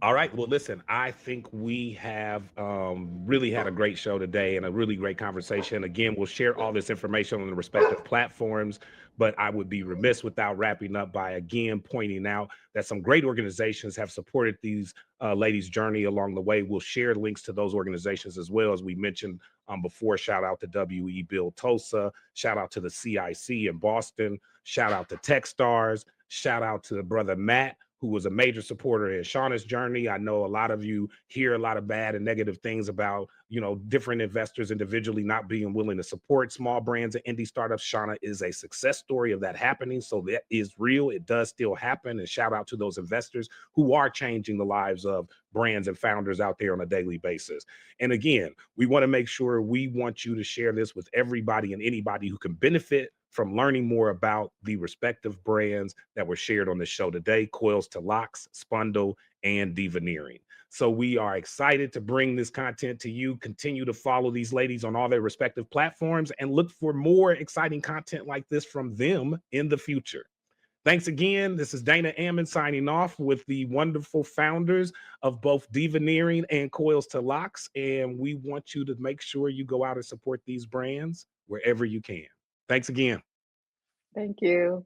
All right. Well, listen, I think we have really had a great show today and a really great conversation. Again, we'll share all this information on the respective platforms, but I would be remiss without wrapping up by again pointing out that some great organizations have supported these ladies' journey along the way. We'll share links to those organizations as well. As we mentioned before, shout out to W.E. Bill Tulsa, shout out to the CIC in Boston, shout out to Techstars, shout out to the brother Matt, who was a major supporter in Shawna's journey. I know a lot of you hear a lot of bad and negative things about, different investors individually not being willing to support small brands and indie startups. Shawna is a success story of that happening. So that is real. It does still happen. And shout out to those investors who are changing the lives of brands and founders out there on a daily basis. And again, we want to make sure we want you to share this with everybody and anybody who can benefit from learning more about the respective brands that were shared on the show today, Coils to Locs, Spundle, and Deveneering. So we are excited to bring this content to you. Continue to follow these ladies on all their respective platforms and look for more exciting content like this from them in the future. Thanks again. This is Dana Ammons signing off with the wonderful founders of both Deveneering and Coils to Locs. And we want you to make sure you go out and support these brands wherever you can. Thanks again. Thank you.